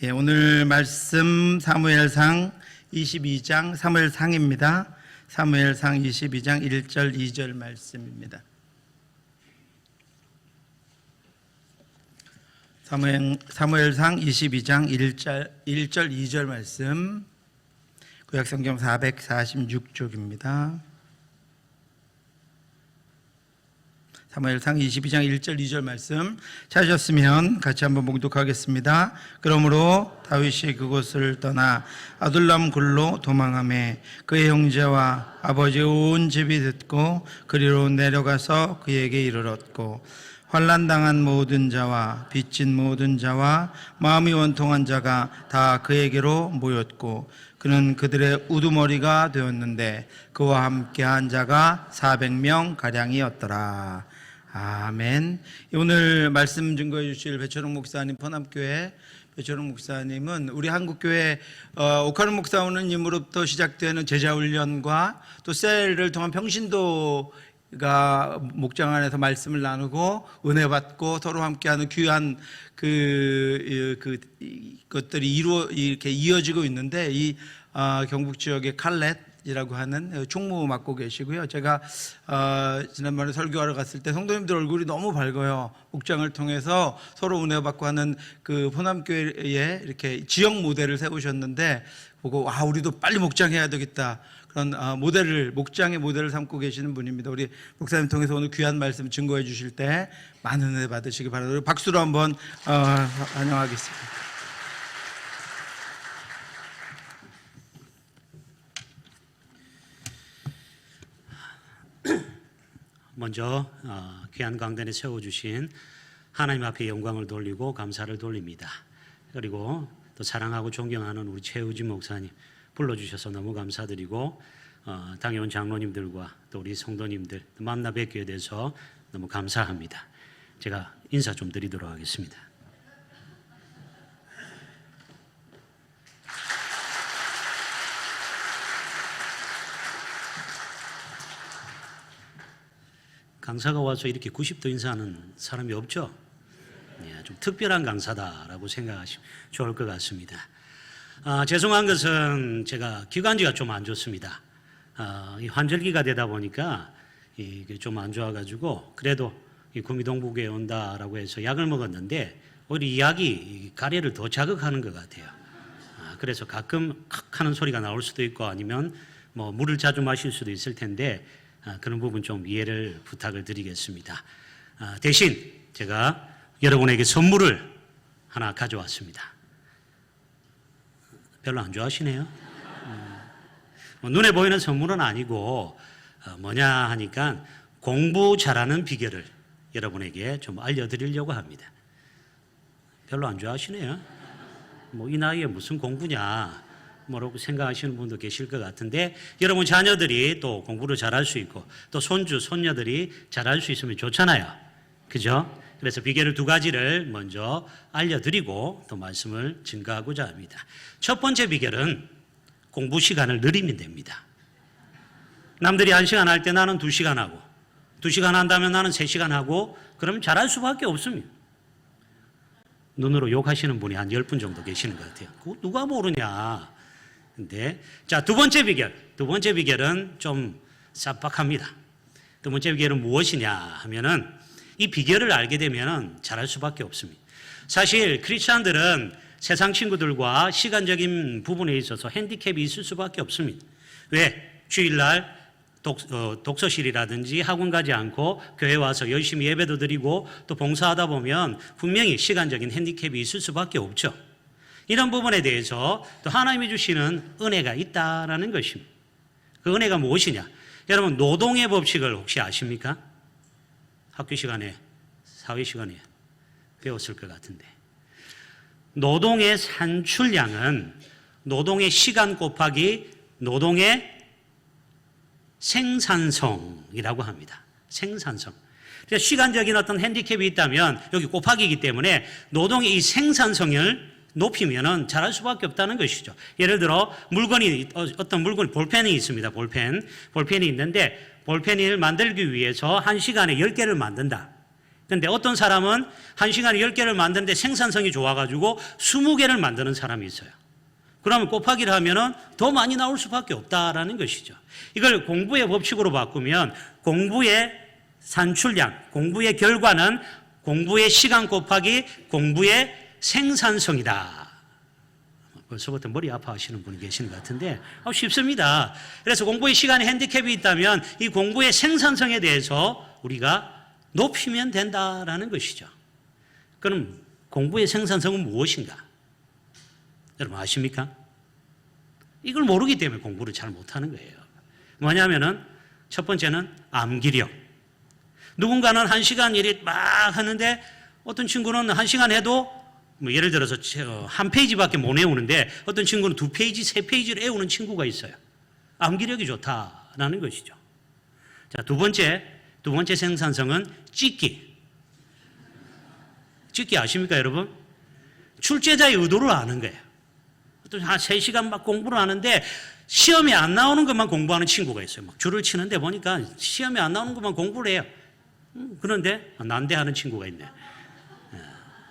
오늘 말씀 사무엘상 22장 사무엘상입니다. 사무엘상 22장 1절 2절 말씀입니다. 사무엘상 22장 1절 2절 말씀, 구약성경 446쪽입니다. 사무엘상 22장 1절 2절 말씀 찾으셨으면 같이 한번 봉독하겠습니다. 그러므로 다윗이 그곳을 떠나 아둘람 굴로 도망하매 그의 형제와 아버지의 온 집이 듣고 그리로 내려가서 그에게 이르렀고, 환난당한 모든 자와 빚진 모든 자와 마음이 원통한 자가 다 그에게로 모였고, 그는 그들의 우두머리가 되었는데 그와 함께한 자가 400명 가량이었더라. 아멘. 오늘 말씀 증거해 주실 배철웅 목사님, 포남교회 배철웅 목사님은 우리 한국교회 오카는 목사 오는 임으로부터 시작되는 제자훈련과 또 셀을 통한 평신도가 목장 안에서 말씀을 나누고 은혜 받고 서로 함께하는 귀한 것들이 이렇게 이어지고 있는데, 이 경북 지역의 칼렛이라고 하는 총무 맡고 계시고요. 제가 지난번에 설교하러 갔을 때 성도님들 얼굴이 너무 밝아요. 목장을 통해서 서로 은혜 받고 하는 그 포남교회에 이렇게 지역 모델을 세우셨는데, 보고 와, 우리도 빨리 목장해야 되겠다, 그런 목장의 모델을 삼고 계시는 분입니다. 우리 목사님 통해서 오늘 귀한 말씀 증거해 주실 때 많은 은혜 받으시기 바랍니다. 박수로 한번 환영하겠습니다. 먼저 귀한 강단에 세워주신 하나님 앞에 영광을 돌리고 감사를 돌립니다. 그리고 또 사랑하고 존경하는 우리 최우진 목사님 불러주셔서 너무 감사드리고, 당에 온 장로님들과 또 우리 성도님들 만나 뵙게 돼서 너무 감사합니다. 제가 인사 좀 드리도록 하겠습니다. 강사가 와서 이렇게 90도 인사하는 사람이 없죠? 네, 좀 특별한 강사다라고 생각하시면 좋을 것 같습니다. 죄송한 것은 제가 기관지가 좀 안 좋습니다. 이 환절기가 되다 보니까 이게 좀 안 좋아가지고, 그래도 이 구미동북에 온다라고 해서 약을 먹었는데 오히려 이 약이 가래를 더 자극하는 것 같아요. 그래서 가끔 칵 하는 소리가 나올 수도 있고, 아니면 뭐 물을 자주 마실 수도 있을 텐데 그런 부분 좀 이해를 부탁을 드리겠습니다. 대신 제가 여러분에게 선물을 하나 가져왔습니다. 별로 안 좋아하시네요. 눈에 보이는 선물은 아니고 뭐냐 하니까 공부 잘하는 비결을 여러분에게 좀 알려드리려고 합니다. 별로 안 좋아하시네요. 뭐 이 나이에 무슨 공부냐 뭐라고 생각하시는 분도 계실 것 같은데, 여러분 자녀들이 또 공부를 잘할 수 있고 또 손주, 손녀들이 잘할 수 있으면 좋잖아요. 그죠? 그래서 비결을 두 가지를 먼저 알려드리고 또 말씀을 증거하고자 합니다. 첫 번째 비결은 공부 시간을 늘리면 됩니다. 남들이 1시간 할 때 나는 2시간 하고, 2시간 한다면 나는 3시간 하고, 그러면 잘할 수밖에 없습니다. 눈으로 욕하시는 분이 한 10분 정도 계시는 것 같아요. 그거 누가 모르냐. 근데 자, 두 번째 비결은 좀 쌈박합니다. 두 번째 비결은 무엇이냐 하면은, 이 비결을 알게 되면은 잘할 수밖에 없습니다. 사실 크리스찬들은 세상 친구들과 시간적인 부분에 있어서 핸디캡이 있을 수밖에 없습니다. 왜? 주일날 독서실이라든지 학원 가지 않고 교회 와서 열심히 예배도 드리고 또 봉사하다 보면 분명히 시간적인 핸디캡이 있을 수밖에 없죠. 이런 부분에 대해서 또 하나님이 주시는 은혜가 있다라는 것입니다. 그 은혜가 무엇이냐? 여러분, 노동의 법칙을 혹시 아십니까? 학교 시간에, 사회 시간에 배웠을 것 같은데, 노동의 산출량은 노동의 시간 곱하기 노동의 생산성이라고 합니다. 생산성. 그러니까 시간적인 어떤 핸디캡이 있다면 여기 곱하기이기 때문에 노동의 이 생산성을 높이면은 잘할 수밖에 없다는 것이죠. 예를 들어 어떤 물건이 볼펜이 있습니다. 볼펜이 있는데 볼펜을 만들기 위해서 1시간에 10개를 만든다. 근데 어떤 사람은 1시간에 10개를 만드는데 생산성이 좋아가지고 20개를 만드는 사람이 있어요. 그러면 곱하기를 하면은 더 많이 나올 수밖에 없다라는 것이죠. 이걸 공부의 법칙으로 바꾸면 공부의 산출량, 공부의 결과는 공부의 시간 곱하기 공부의 생산성이다. 벌써부터 머리 아파하시는 분이 계시는 것 같은데 쉽습니다. 그래서 공부의 시간에 핸디캡이 있다면 이 공부의 생산성에 대해서 우리가 높이면 된다라는 것이죠. 그럼 공부의 생산성은 무엇인가? 여러분 아십니까? 이걸 모르기 때문에 공부를 잘 못하는 거예요. 뭐냐면은 첫 번째는 암기력. 누군가는 1시간 일이 막 하는데 어떤 친구는 1시간 해도 뭐 예를 들어서 한 페이지밖에 못 외우는데 어떤 친구는 2페이지, 3페이지를 외우는 친구가 있어요. 암기력이 좋다라는 것이죠. 자, 두 번째 생산성은 찍기. 찍기 아십니까, 여러분? 출제자의 의도를 아는 거예요. 어떤 한 3시간 막 공부를 하는데 시험에 안 나오는 것만 공부하는 친구가 있어요. 막 줄을 치는데 보니까 시험에 안 나오는 것만 공부를 해요. 그런데 난데하는 친구가 있네.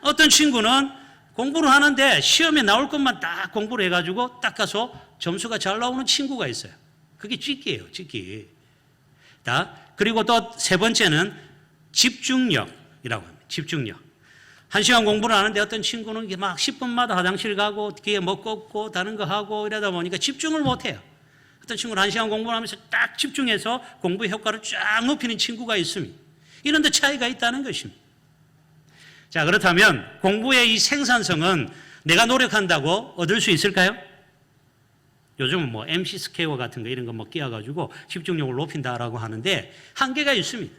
어떤 친구는 공부를 하는데 시험에 나올 것만 딱 공부를 해가지고 딱 가서 점수가 잘 나오는 친구가 있어요. 그게 찍기예요, 찍기. 그리고 또 세 번째는 집중력이라고 합니다. 집중력. 1시간 공부를 하는데 어떤 친구는 막 10분마다 화장실 가고 귀에 뭐 꽂고 다른 거 하고 이러다 보니까 집중을 못해요. 어떤 친구는 1시간 공부를 하면서 딱 집중해서 공부의 효과를 쫙 높이는 친구가 있습니다. 이런 데 차이가 있다는 것입니다. 자, 그렇다면 공부의 이 생산성은 내가 노력한다고 얻을 수 있을까요? 요즘은 뭐 MC 스퀘어 같은 거 이런 거 뭐 끼워가지고 집중력을 높인다라고 하는데 한계가 있습니다.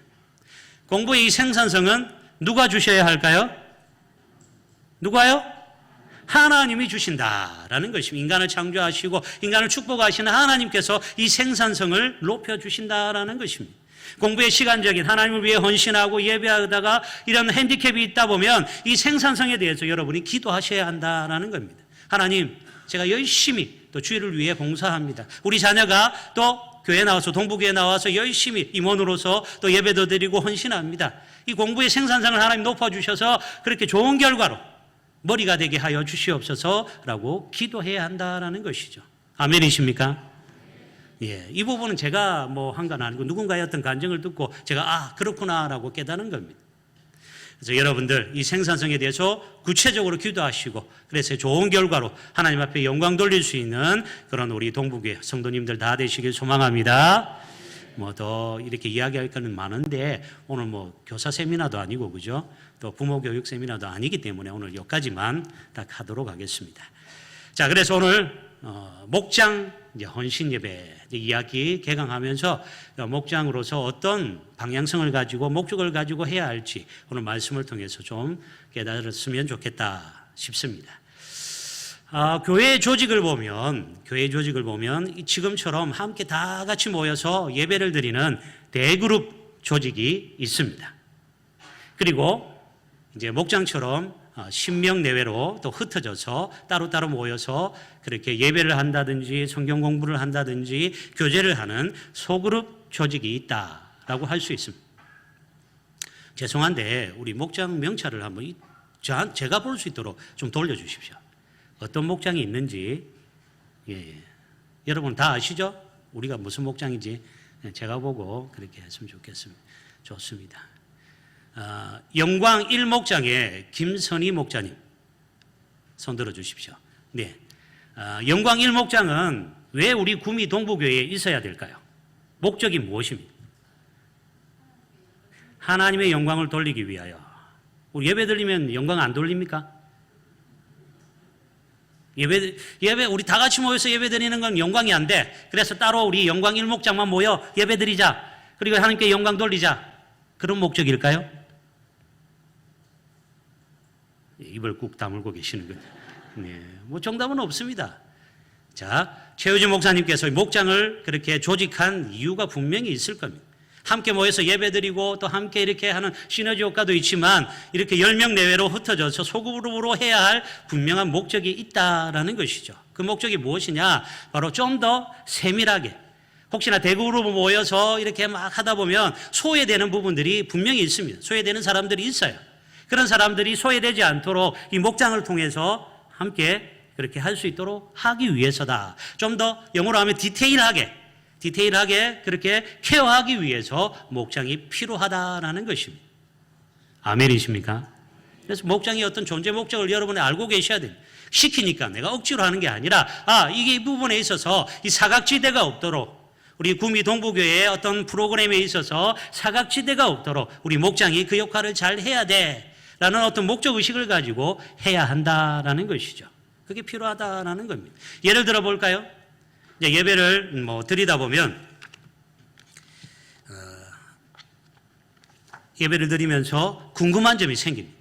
공부의 이 생산성은 누가 주셔야 할까요? 누가요? 하나님이 주신다라는 것입니다. 인간을 창조하시고 인간을 축복하시는 하나님께서 이 생산성을 높여주신다라는 것입니다. 공부의 시간적인 하나님을 위해 헌신하고 예배하다가 이런 핸디캡이 있다 보면 이 생산성에 대해서 여러분이 기도하셔야 한다라는 겁니다. 하나님, 제가 열심히 또 주의를 위해 봉사합니다. 우리 자녀가 또 교회 나와서 동부교회 나와서 열심히 임원으로서 또 예배도 드리고 헌신합니다. 이 공부의 생산성을 하나님 높여주셔서 그렇게 좋은 결과로 머리가 되게 하여 주시옵소서라고 기도해야 한다라는 것이죠. 아멘이십니까? 예, 이 부분은 제가 뭐 한 건 아니고 누군가의 어떤 간증을 듣고 제가 그렇구나라고 깨닫는 겁니다. 그래서 여러분들 이 생산성에 대해서 구체적으로 기도하시고 그래서 좋은 결과로 하나님 앞에 영광 돌릴 수 있는 그런 우리 동부교회 성도님들 다 되시길 소망합니다. 뭐 더 이렇게 이야기할 거는 많은데 오늘 뭐 교사 세미나도 아니고 그죠? 또 부모 교육 세미나도 아니기 때문에 오늘 여기까지만 딱 하도록 하겠습니다. 자, 그래서 오늘 목장 이제 헌신 예배 이야기 개강하면서 목장으로서 어떤 방향성을 가지고 목적을 가지고 해야 할지 오늘 말씀을 통해서 좀 깨달았으면 좋겠다 싶습니다. 교회 조직을 보면 지금처럼 함께 다 같이 모여서 예배를 드리는 대그룹 조직이 있습니다. 그리고 이제 목장처럼 10명 내외로 또 흩어져서 따로따로 모여서 그렇게 예배를 한다든지 성경 공부를 한다든지 교제를 하는 소그룹 조직이 있다라고 할 수 있습니다. 죄송한데 우리 목장 명찰을 한번 제가 볼 수 있도록 좀 돌려주십시오. 어떤 목장이 있는지 여러분 다 아시죠? 우리가 무슨 목장인지 제가 보고 그렇게 했으면 좋겠습니다. 좋습니다. 영광 1목장의 김선희 목자님 손 들어 주십시오. 네, 영광 1목장은 왜 우리 구미 동부교회에 있어야 될까요? 목적이 무엇입니까? 하나님의 영광을 돌리기 위하여. 우리 예배 드리면 영광 안 돌립니까? 예배 우리 다 같이 모여서 예배 드리는 건 영광이 안 돼. 그래서 따로 우리 영광 1목장만 모여 예배 드리자. 그리고 하나님께 영광 돌리자. 그런 목적일까요? 입을 꾹 다물고 계시는 거죠. 네, 뭐 정답은 없습니다. 자, 최우진 목사님께서 목장을 그렇게 조직한 이유가 분명히 있을 겁니다. 함께 모여서 예배드리고 또 함께 이렇게 하는 시너지 효과도 있지만 이렇게 10명 내외로 흩어져서 소그룹으로 해야 할 분명한 목적이 있다라는 것이죠. 그 목적이 무엇이냐? 바로 좀 더 세밀하게 혹시나 대구로 모여서 이렇게 막 하다 보면 소외되는 부분들이 분명히 있습니다. 소외되는 사람들이 있어요. 그런 사람들이 소외되지 않도록 이 목장을 통해서 함께 그렇게 할 수 있도록 하기 위해서다. 좀 더 영어로 하면 디테일하게 그렇게 케어하기 위해서 목장이 필요하다라는 것입니다. 아멘이십니까? 그래서 목장이 어떤 존재 목적을 여러분이 알고 계셔야 됩니다. 시키니까 내가 억지로 하는 게 아니라 이게 이 부분에 있어서 이 사각지대가 없도록 우리 구미 동부교회의 어떤 프로그램에 있어서 사각지대가 없도록 우리 목장이 그 역할을 잘 해야 돼라는 어떤 목적의식을 가지고 해야 한다라는 것이죠. 그게 필요하다라는 겁니다. 예를 들어 볼까요? 이제 예배를 드리다 보면 예배를 드리면서 궁금한 점이 생깁니다.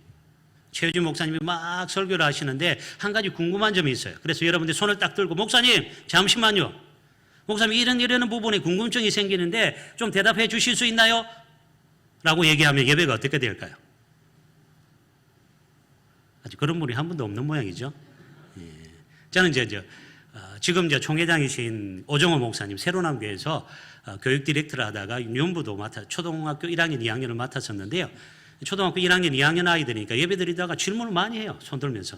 최유진 목사님이 막 설교를 하시는데 한 가지 궁금한 점이 있어요. 그래서 여러분들 손을 딱 들고 목사님 잠시만요. 목사님 이런 부분에 궁금증이 생기는데 좀 대답해 주실 수 있나요? 라고 얘기하면 예배가 어떻게 될까요? 아직 그런 분이 한 분도 없는 모양이죠. 예. 저는 지금 총회장이신 오정호 목사님 새로남교에서 교육 디렉터를 하다가 유년부도 초등학교 1학년, 2학년을 맡았었는데요. 초등학교 1학년, 2학년 아이들이니까 예배 드리다가 질문을 많이 해요. 손 들면서.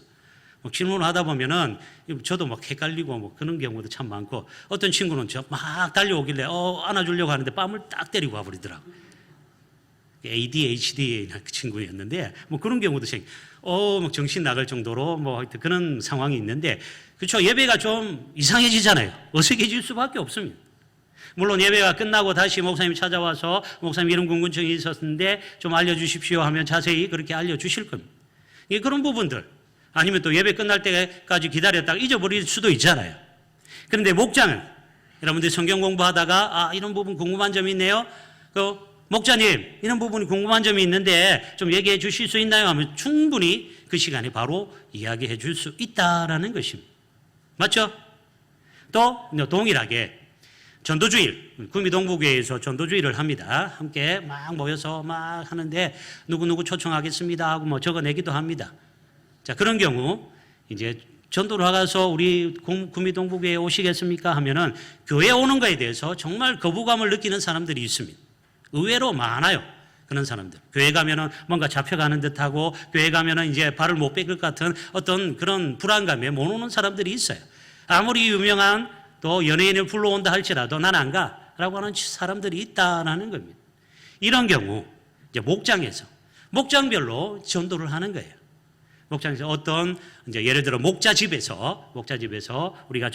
질문을 하다 보면은 저도 막 헷갈리고 그런 경우도 참 많고 어떤 친구는 막 달려오길래 안아주려고 하는데 뺨을 딱 때리고 와버리더라고요. ADHD 친구였는데 그런 경우도 막 정신 나갈 정도로 하여튼 그런 상황이 있는데 그렇죠. 예배가 좀 이상해지잖아요. 어색해질 수밖에 없습니다. 물론 예배가 끝나고 다시 목사님이 찾아와서 목사님 이런 궁금증이 있었는데 좀 알려주십시오 하면 자세히 그렇게 알려주실 겁니다. 그런 부분들 아니면 또 예배 끝날 때까지 기다렸다가 잊어버릴 수도 있잖아요. 그런데 목장은 여러분들이 성경 공부하다가 이런 부분 궁금한 점이 있네요. 목자님 이런 부분이 궁금한 점이 있는데 좀 얘기해 주실 수 있나요? 하면 충분히 그 시간에 바로 이야기해 줄 수 있다라는 것입니다. 맞죠? 또 동일하게 전도주일, 구미 동부교회에서 전도주일을 합니다. 함께 막 모여서 막 하는데 누구누구 초청하겠습니다 하고 적어내기도 합니다. 자, 그런 경우 이제 전도를 하가서 우리 구미 동부교회에 오시겠습니까? 하면은 교회에 오는 거에 대해서 정말 거부감을 느끼는 사람들이 있습니다. 의외로 많아요. 그런 사람들. 교회 가면은 뭔가 잡혀가는 듯하고 교회 가면은 이제 발을 못 뺄 것 같은 어떤 그런 불안감에 못 오는 사람들이 있어요. 아무리 유명한 또 연예인을 불러온다 할지라도 난 안 가라고 하는 사람들이 있다라는 겁니다. 이런 경우 이제 목장별로 전도를 하는 거예요. 목장에서 어떤 이제 예를 들어 목자집에서 우리가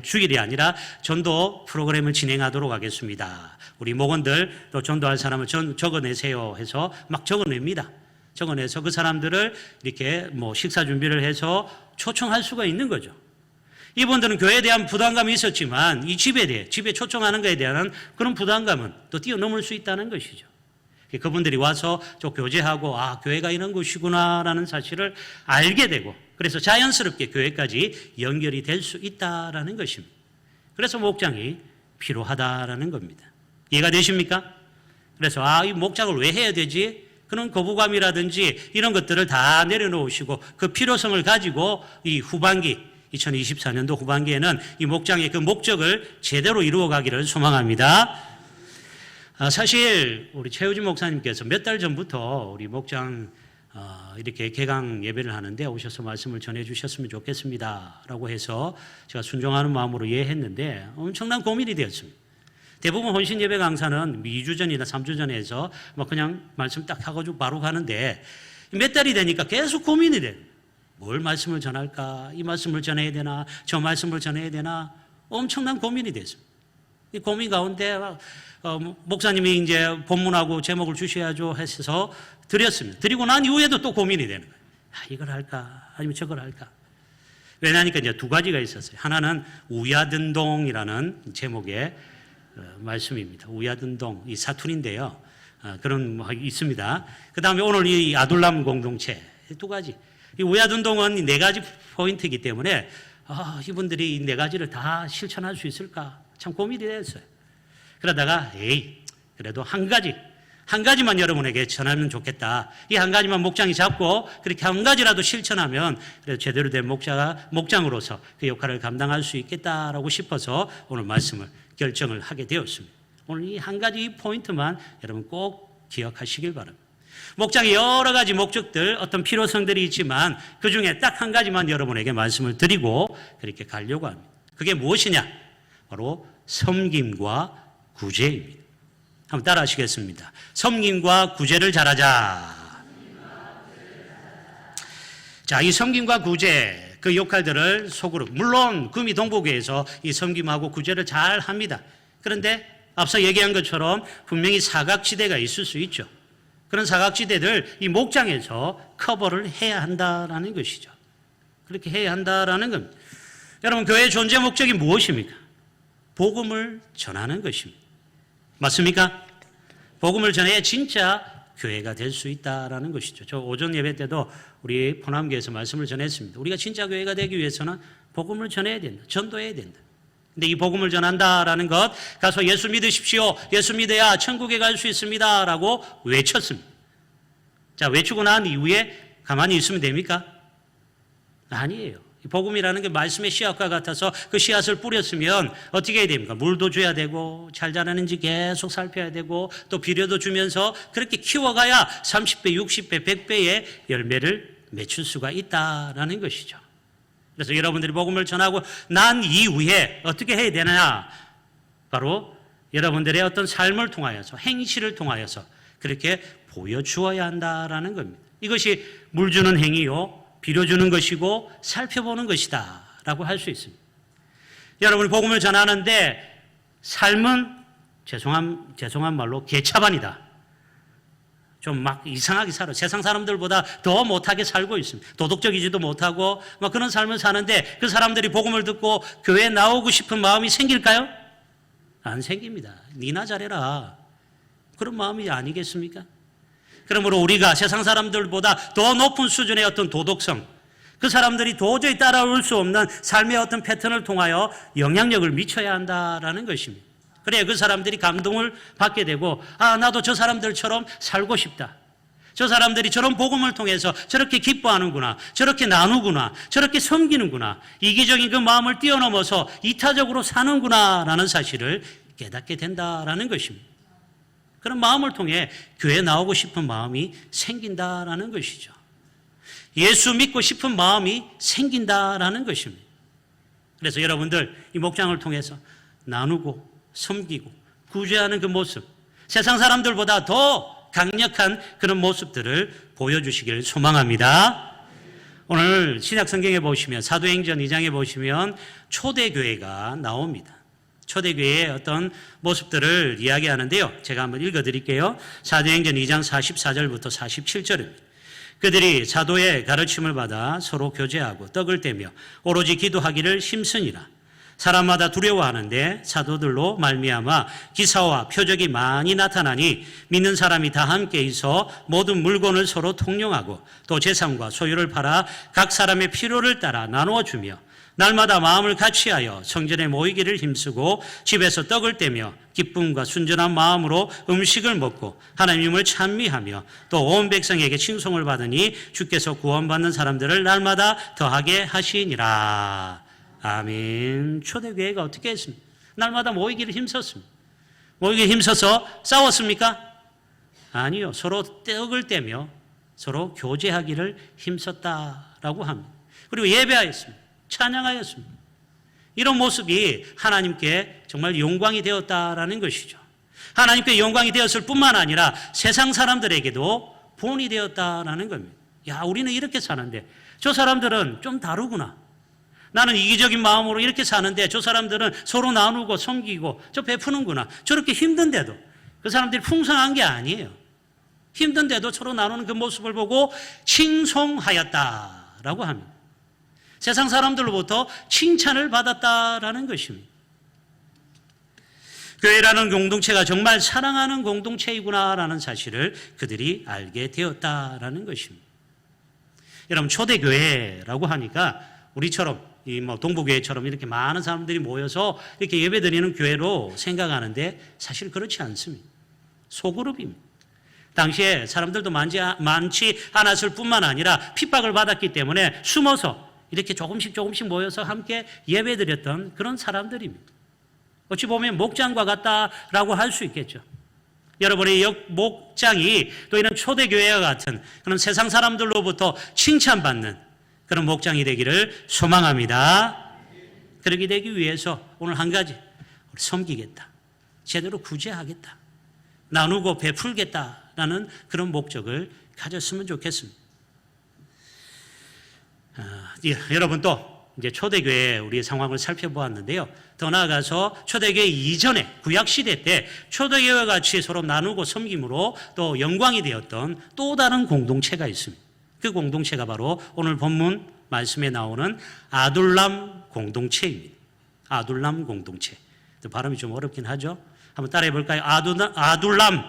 주일이 아니라 전도 프로그램을 진행하도록 하겠습니다. 우리 목원들 또 전도할 사람을 적어내세요 해서 막 적어냅니다. 적어내서 그 사람들을 이렇게 식사 준비를 해서 초청할 수가 있는 거죠. 이분들은 교회에 대한 부담감이 있었지만 이 집에 초청하는 것에 대한 그런 부담감은 또 뛰어넘을 수 있다는 것이죠. 그분들이 와서 좀 교제하고 교회가 이런 곳이구나라는 사실을 알게 되고 그래서 자연스럽게 교회까지 연결이 될 수 있다라는 것입니다. 그래서 목장이 필요하다라는 겁니다. 이해가 되십니까? 그래서 이 목장을 왜 해야 되지? 그런 거부감이라든지 이런 것들을 다 내려놓으시고 그 필요성을 가지고 이 후반기 2024년도 후반기에는 이 목장의 그 목적을 제대로 이루어가기를 소망합니다. 사실 우리 최우진 목사님께서 몇 달 전부터 우리 목장 이렇게 개강 예배를 하는데 오셔서 말씀을 전해 주셨으면 좋겠습니다라고 해서 제가 순종하는 마음으로 예했는데 엄청난 고민이 되었습니다. 대부분 혼신 예배 강사는 2주 전이나 3주 전에 해서 그냥 말씀 딱 하고 바로 가는데 몇 달이 되니까 계속 고민이 돼요. 뭘 말씀을 전할까? 이 말씀을 전해야 되나? 저 말씀을 전해야 되나? 엄청난 고민이 됐습니다. 이 고민 가운데 목사님이 이제 본문하고 제목을 주셔야죠 해서 드렸습니다. 드리고 난 이후에도 또 고민이 되는 거예요. 이걸 할까? 아니면 저걸 할까? 왜냐니까 이제 두 가지가 있었어요. 하나는 우야든동이라는 제목의 말씀입니다. 우야든동, 이 사투리인데요. 그런 있습니다. 그 다음에 오늘 이 아둘람 공동체 두 가지. 이 우야든동은 네 가지 포인트이기 때문에 이분들이 이 네 가지를 다 실천할 수 있을까? 참 고민이 됐어요. 그러다가 그래도 한 가지만 여러분에게 전하면 좋겠다. 이 한 가지만 목장이 잡고 그렇게 한 가지라도 실천하면 그래도 제대로 된 목장으로서 그 역할을 감당할 수 있겠다라고 싶어서 오늘 말씀을 결정을 하게 되었습니다. 오늘 이 한 가지 포인트만 여러분 꼭 기억하시길 바랍니다. 목장에 여러 가지 목적들, 어떤 필요성들이 있지만 그 중에 딱 한 가지만 여러분에게 말씀을 드리고 그렇게 가려고 합니다. 그게 무엇이냐? 바로 섬김과 구제입니다. 한번 따라 하시겠습니다. 섬김과 구제를 잘하자. 자, 이 섬김과 구제, 그 역할들을 소그룹, 물론 구미 동북교회에서 이 섬김하고 구제를 잘 합니다. 그런데 앞서 얘기한 것처럼 분명히 사각지대가 있을 수 있죠. 그런 사각지대들 이 목장에서 커버를 해야 한다라는 것이죠. 그렇게 해야 한다라는 겁니다. 여러분, 교회의 존재 목적이 무엇입니까? 복음을 전하는 것입니다. 맞습니까? 복음을 전해야 진짜 교회가 될 수 있다라는 것이죠. 저 오전 예배 때도 우리 포남교에서 말씀을 전했습니다. 우리가 진짜 교회가 되기 위해서는 복음을 전해야 된다. 전도해야 된다. 근데 이 복음을 전한다라는 것, 가서 예수 믿으십시오. 예수 믿어야 천국에 갈 수 있습니다. 라고 외쳤습니다. 자, 외치고 난 이후에 가만히 있으면 됩니까? 아니에요. 복음이라는 게 말씀의 씨앗과 같아서 그 씨앗을 뿌렸으면 어떻게 해야 됩니까? 물도 줘야 되고 잘 자라는지 계속 살펴야 되고 또 비료도 주면서 그렇게 키워가야 30배, 60배, 100배의 열매를 맺힐 수가 있다라는 것이죠. 그래서 여러분들이 복음을 전하고 난 이후에 어떻게 해야 되느냐? 바로 여러분들의 어떤 삶을 통하여서 행실을 통하여서 그렇게 보여주어야 한다라는 겁니다. 이것이 물 주는 행위요, 비료 주는 것이고 살펴보는 것이다 라고 할 수 있습니다. 여러분이 복음을 전하는데 삶은 죄송한 말로 개차반이다. 좀 막 이상하게 살아. 세상 사람들보다 더 못하게 살고 있습니다. 도덕적이지도 못하고 막 그런 삶을 사는데 그 사람들이 복음을 듣고 교회에 나오고 싶은 마음이 생길까요? 안 생깁니다. 니나 잘해라. 그런 마음이 아니겠습니까? 그러므로 우리가 세상 사람들보다 더 높은 수준의 어떤 도덕성, 그 사람들이 도저히 따라올 수 없는 삶의 어떤 패턴을 통하여 영향력을 미쳐야 한다라는 것입니다. 그래야 그 사람들이 감동을 받게 되고, 아, 나도 저 사람들처럼 살고 싶다. 저 사람들이 저런 복음을 통해서 저렇게 기뻐하는구나, 저렇게 나누구나, 저렇게 섬기는구나, 이기적인 그 마음을 뛰어넘어서 이타적으로 사는구나 라는 사실을 깨닫게 된다라는 것입니다. 그런 마음을 통해 교회에 나오고 싶은 마음이 생긴다라는 것이죠. 예수 믿고 싶은 마음이 생긴다라는 것입니다. 그래서 여러분들 이 목장을 통해서 나누고 섬기고 구제하는 그 모습, 세상 사람들보다 더 강력한 그런 모습들을 보여주시길 소망합니다. 오늘 신약성경에 보시면 사도행전 2장에 보시면 초대교회가 나옵니다. 초대교회의 어떤 모습들을 이야기하는데요. 제가 한번 읽어드릴게요. 사도행전 2장 44절부터 47절입니다. 그들이 사도의 가르침을 받아 서로 교제하고 떡을 떼며 오로지 기도하기를 힘쓰니라. 사람마다 두려워하는데 사도들로 말미암아 기사와 표적이 많이 나타나니 믿는 사람이 다 함께 있어 모든 물건을 서로 통용하고 또 재산과 소유를 팔아 각 사람의 필요를 따라 나누어 주며 날마다 마음을 같이하여 성전에 모이기를 힘쓰고 집에서 떡을 떼며 기쁨과 순전한 마음으로 음식을 먹고 하나님을 찬미하며 또 온 백성에게 칭송을 받으니 주께서 구원받는 사람들을 날마다 더하게 하시니라. 아멘. 초대교회가 어떻게 했습니까? 날마다 모이기를 힘썼습니다. 모이기를 힘써서 싸웠습니까? 아니요. 서로 떡을 떼며 서로 교제하기를 힘썼다라고 합니다. 그리고 예배하였습니다. 찬양하였습니다. 이런 모습이 하나님께 정말 영광이 되었다라는 것이죠. 하나님께 영광이 되었을 뿐만 아니라 세상 사람들에게도 본이 되었다라는 겁니다. 야, 우리는 이렇게 사는데 저 사람들은 좀 다르구나. 나는 이기적인 마음으로 이렇게 사는데 저 사람들은 서로 나누고 섬기고 저 베푸는구나. 저렇게 힘든데도 그 사람들이 풍성한 게 아니에요. 힘든데도 서로 나누는 그 모습을 보고 칭송하였다라고 합니다. 세상 사람들로부터 칭찬을 받았다라는 것입니다. 교회라는 공동체가 정말 사랑하는 공동체이구나라는 사실을 그들이 알게 되었다라는 것입니다. 여러분, 초대교회라고 하니까 우리처럼 이 동부교회처럼 이렇게 많은 사람들이 모여서 이렇게 예배드리는 교회로 생각하는데 사실 그렇지 않습니다. 소그룹입니다. 당시에 사람들도 많지 않았을 뿐만 아니라 핍박을 받았기 때문에 숨어서 이렇게 조금씩 모여서 함께 예배드렸던 그런 사람들입니다. 어찌 보면 목장과 같다라고 할 수 있겠죠. 여러분의 목장이 또 이런 초대교회와 같은 그런 세상 사람들로부터 칭찬받는 그런 목장이 되기를 소망합니다. 그렇게 되기 위해서 오늘 한 가지, 우리 섬기겠다, 제대로 구제하겠다, 나누고 베풀겠다라는 그런 목적을 가졌으면 좋겠습니다. 여러분 또 이제 초대교회 우리의 상황을 살펴보았는데요. 더 나아가서 초대교회 이전에 구약시대 때 초대교회와 같이 서로 나누고 섬김으로 또 영광이 되었던 또 다른 공동체가 있습니다. 그 공동체가 바로 오늘 본문 말씀에 나오는 아둘람 공동체입니다. 아둘람 공동체. 발음이 좀 어렵긴 하죠. 한번 따라해 볼까요? 아둘람.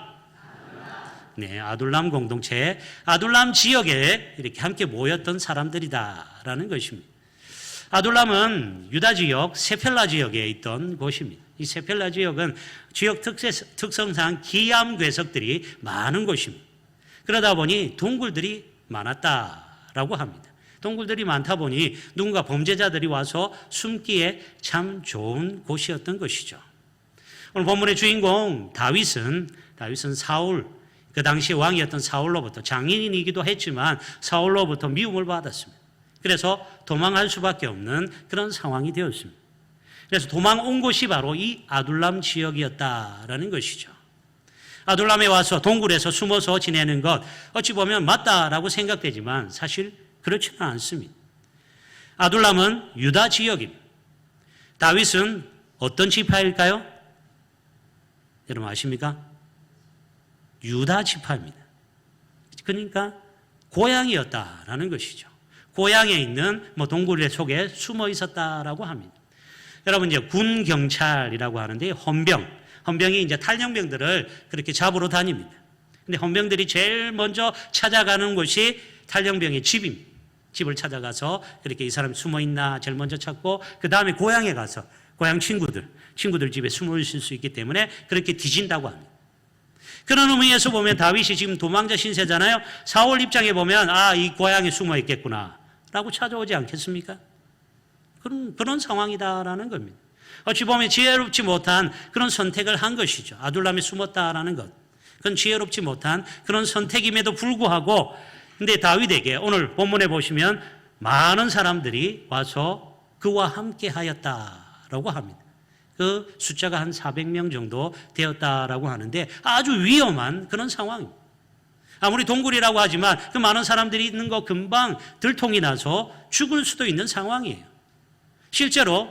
네, 아둘람 공동체. 아둘람 지역에 이렇게 함께 모였던 사람들이다라는 것입니다. 아둘람은 유다 지역 세펠라 지역에 있던 곳입니다. 이 세펠라 지역은 지역 특성상 기암 괴석들이 많은 곳입니다. 그러다 보니 동굴들이 많았다라고 합니다. 동굴들이 많다 보니 누군가 범죄자들이 와서 숨기에 참 좋은 곳이었던 것이죠. 오늘 본문의 주인공 다윗은 사울, 그 당시 왕이었던 사울로부터, 장인이기도 했지만 사울로부터 미움을 받았습니다. 그래서 도망할 수밖에 없는 그런 상황이 되었습니다. 그래서 도망온 곳이 바로 이 아둘람 지역이었다라는 것이죠. 아둘람에 와서 동굴에서 숨어서 지내는 것, 어찌 보면 맞다라고 생각되지만 사실 그렇지는 않습니다. 아둘람은 유다 지역입니다. 다윗은 어떤 지파일까요? 여러분 아십니까? 유다 지파입니다. 그러니까 고향이었다라는 것이죠. 고향에 있는 동굴 속에 숨어 있었다라고 합니다. 여러분 이제 군 경찰이라고 하는데 헌병이 이제 탈영병들을 그렇게 잡으러 다닙니다. 근데 헌병들이 제일 먼저 찾아가는 곳이 탈영병의 집입니다. 집을 찾아가서 그렇게 이 사람이 숨어 있나 제일 먼저 찾고 그 다음에 고향에 가서 고향 친구들 집에 숨어 있을 수 있기 때문에 그렇게 뒤진다고 합니다. 그런 의미에서 보면 다윗이 지금 도망자 신세잖아요. 사울 입장에 보면 이 고향에 숨어 있겠구나 라고 찾아오지 않겠습니까? 그런 상황이다라는 겁니다. 어찌 보면 지혜롭지 못한 그런 선택을 한 것이죠. 아둘람에 숨었다라는 것. 그건 지혜롭지 못한 그런 선택임에도 불구하고 근데 다윗에게 오늘 본문에 보시면 많은 사람들이 와서 그와 함께 하였다라고 합니다. 그 숫자가 한 400명 정도 되었다라고 하는데 아주 위험한 그런 상황입니다. 아무리 동굴이라고 하지만 그 많은 사람들이 있는 거 금방 들통이 나서 죽을 수도 있는 상황이에요. 실제로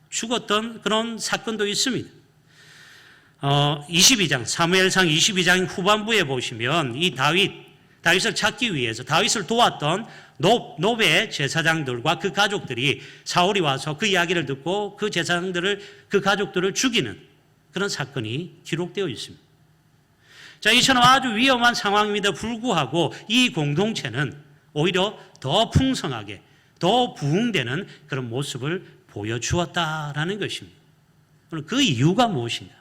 죽었던 그런 사건도 있습니다. 22장 사무엘상 22장 후반부에 보시면 이 다윗을 찾기 위해서 다윗을 도왔던 노베 제사장들과 그 가족들이 사울이 와서 그 이야기를 듣고 그 그 가족들을 죽이는 그런 사건이 기록되어 있습니다. 자, 이처럼 아주 위험한 상황임에도 불구하고 이 공동체는 오히려 더 풍성하게 더 부흥되는 그런 모습을 보여주었다라는 것입니다. 그 이유가 무엇인가?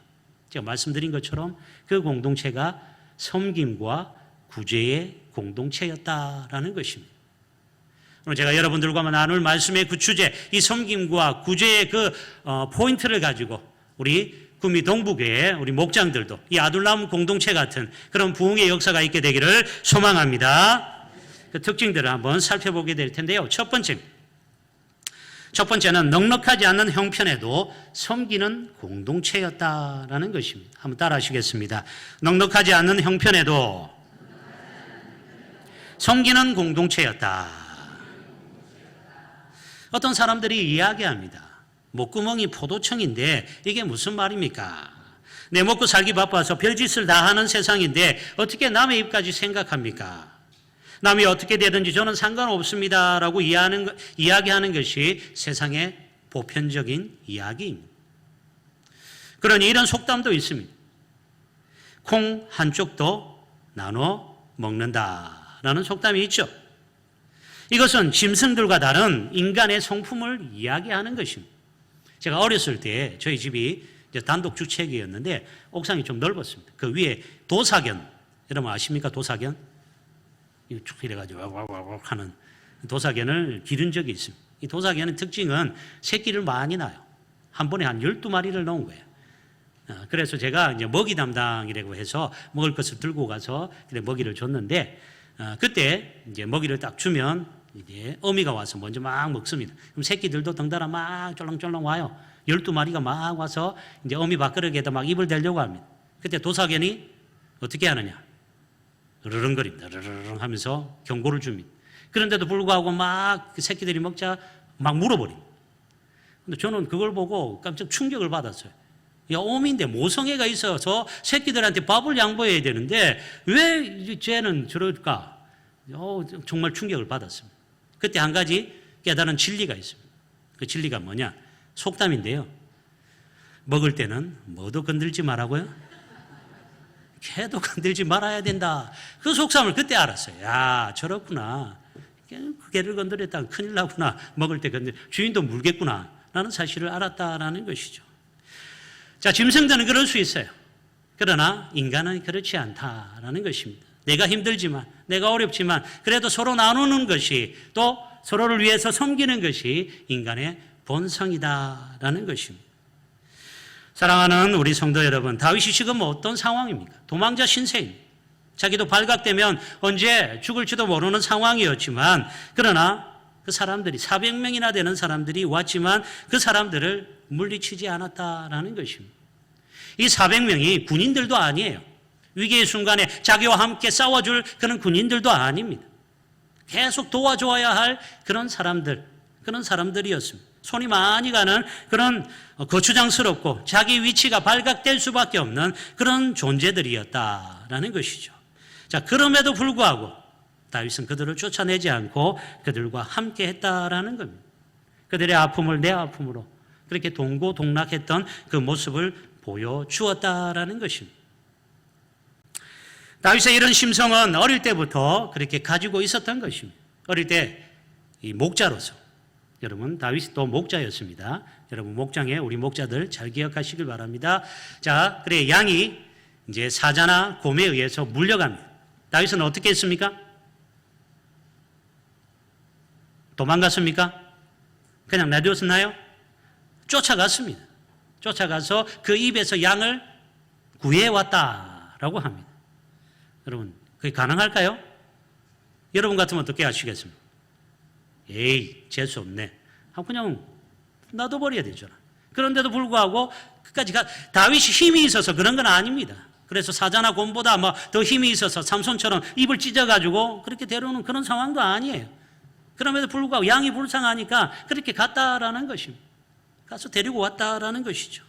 제가 말씀드린 것처럼 그 공동체가 섬김과 구제의 공동체였다라는 것입니다. 오늘 제가 여러분들과 나눌 말씀의 그 주제, 이 섬김과 구제의 그 포인트를 가지고 우리 구미 동북교회 우리 목장들도 이 아둘람 공동체 같은 그런 부흥의 역사가 있게 되기를 소망합니다. 그 특징들을 한번 살펴보게 될 텐데요. 첫 번째는 넉넉하지 않는 형편에도 섬기는 공동체였다라는 것입니다. 한번 따라 하시겠습니다. 넉넉하지 않는 형편에도 섬기는 공동체였다. 어떤 사람들이 이야기합니다. 목구멍이 포도청인데 이게 무슨 말입니까? 내 먹고 살기 바빠서 별짓을 다 하는 세상인데 어떻게 남의 입까지 생각합니까? 남이 어떻게 되든지 저는 상관없습니다라고 이야기하는 것이 세상의 보편적인 이야기입니다. 그러니 이런 속담도 있습니다. 콩 한쪽도 나눠 먹는다라는 속담이 있죠. 이것은 짐승들과 다른 인간의 성품을 이야기하는 것입니다. 제가 어렸을 때 저희 집이 이제 단독 주택이었는데 옥상이 좀 넓었습니다. 그 위에 도사견, 여러분 아십니까? 도사견? 이거 쭉 이래가지고 와와와 하는 도사견을 기른 적이 있습니다. 이 도사견의 특징은 새끼를 많이 낳아요. 한 번에 한 12마리를 낳은 거예요. 그래서 제가 이제 먹이 담당이라고 해서 먹을 것을 들고 가서 그래 먹이를 줬는데 그때 이제 먹이를 딱 주면 이제 어미가 와서 먼저 막 먹습니다. 그럼 새끼들도 덩달아 막 쫄렁쫄렁 와요. 12마리가 막 와서 이제 어미 밥그릇에다 막 입을 대려고 합니다. 그때 도사견이 어떻게 하느냐? 으르렁거립니다. 으르렁 하면서 경고를 줍니다. 그런데도 불구하고 막 그 새끼들이 먹자 막 물어버립니다. 근데 저는 그걸 보고 깜짝 충격을 받았어요. 야, 어미인데 모성애가 있어서 새끼들한테 밥을 양보해야 되는데 왜 쟤는 저럴까? 정말 충격을 받았습니다. 그때 한 가지 깨달은 진리가 있습니다. 그 진리가 뭐냐? 속담인데요. 먹을 때는 뭐도 건들지 말라고요? 개도 건들지 말아야 된다. 그 속담을 그때 알았어요. 야, 저렇구나. 개를 건드렸다가 큰일 나구나. 먹을 때 주인도 물겠구나. 라는 사실을 알았다라는 것이죠. 자, 짐승들은 그럴 수 있어요. 그러나 인간은 그렇지 않다라는 것입니다. 내가 힘들지만, 내가 어렵지만, 그래도 서로 나누는 것이 또 서로를 위해서 섬기는 것이 인간의 본성이다라는 것입니다. 사랑하는 우리 성도 여러분, 다윗이 지금 어떤 상황입니까? 도망자 신세입니다. 자기도 발각되면 언제 죽을지도 모르는 상황이었지만, 그러나 그 사람들이 400명이나 되는 사람들이 왔지만 그 사람들을 물리치지 않았다라는 것입니다. 이 400명이 군인들도 아니에요. 위기의 순간에 자기와 함께 싸워줄 그런 군인들도 아닙니다. 계속 도와줘야 할 그런 사람들이었습니다. 손이 많이 가는 그런 거추장스럽고 자기 위치가 발각될 수밖에 없는 그런 존재들이었다라는 것이죠. 자, 그럼에도 불구하고 다윗은 그들을 쫓아내지 않고 그들과 함께 했다라는 겁니다. 그들의 아픔을 내 아픔으로 그렇게 동고동락했던 그 모습을 보여주었다라는 것입니다. 다윗의 이런 심성은 어릴 때부터 그렇게 가지고 있었던 것입니다. 어릴 때 이 목자로서, 여러분 다윗이 또 목자였습니다. 여러분 목장에 우리 목자들 잘 기억하시길 바랍니다. 자, 그래 양이 이제 사자나 곰에 의해서 물려갑니다. 다윗은 어떻게 했습니까? 도망갔습니까? 그냥 내두었나요? 쫓아갔습니다. 쫓아가서 그 입에서 양을 구해왔다라고 합니다. 여러분, 그게 가능할까요? 여러분 같으면 어떻게 하시겠습니까? 에이, 재수 없네. 그냥 놔둬버려야 되잖아. 그런데도 불구하고 끝까지 다윗이 힘이 있어서 그런 건 아닙니다. 그래서 사자나 곰보다 더 힘이 있어서 삼손처럼 입을 찢어가지고 그렇게 데려오는 그런 상황도 아니에요. 그럼에도 불구하고 양이 불쌍하니까 그렇게 갔다라는 것입니다. 가서 데리고 왔다라는 것이죠.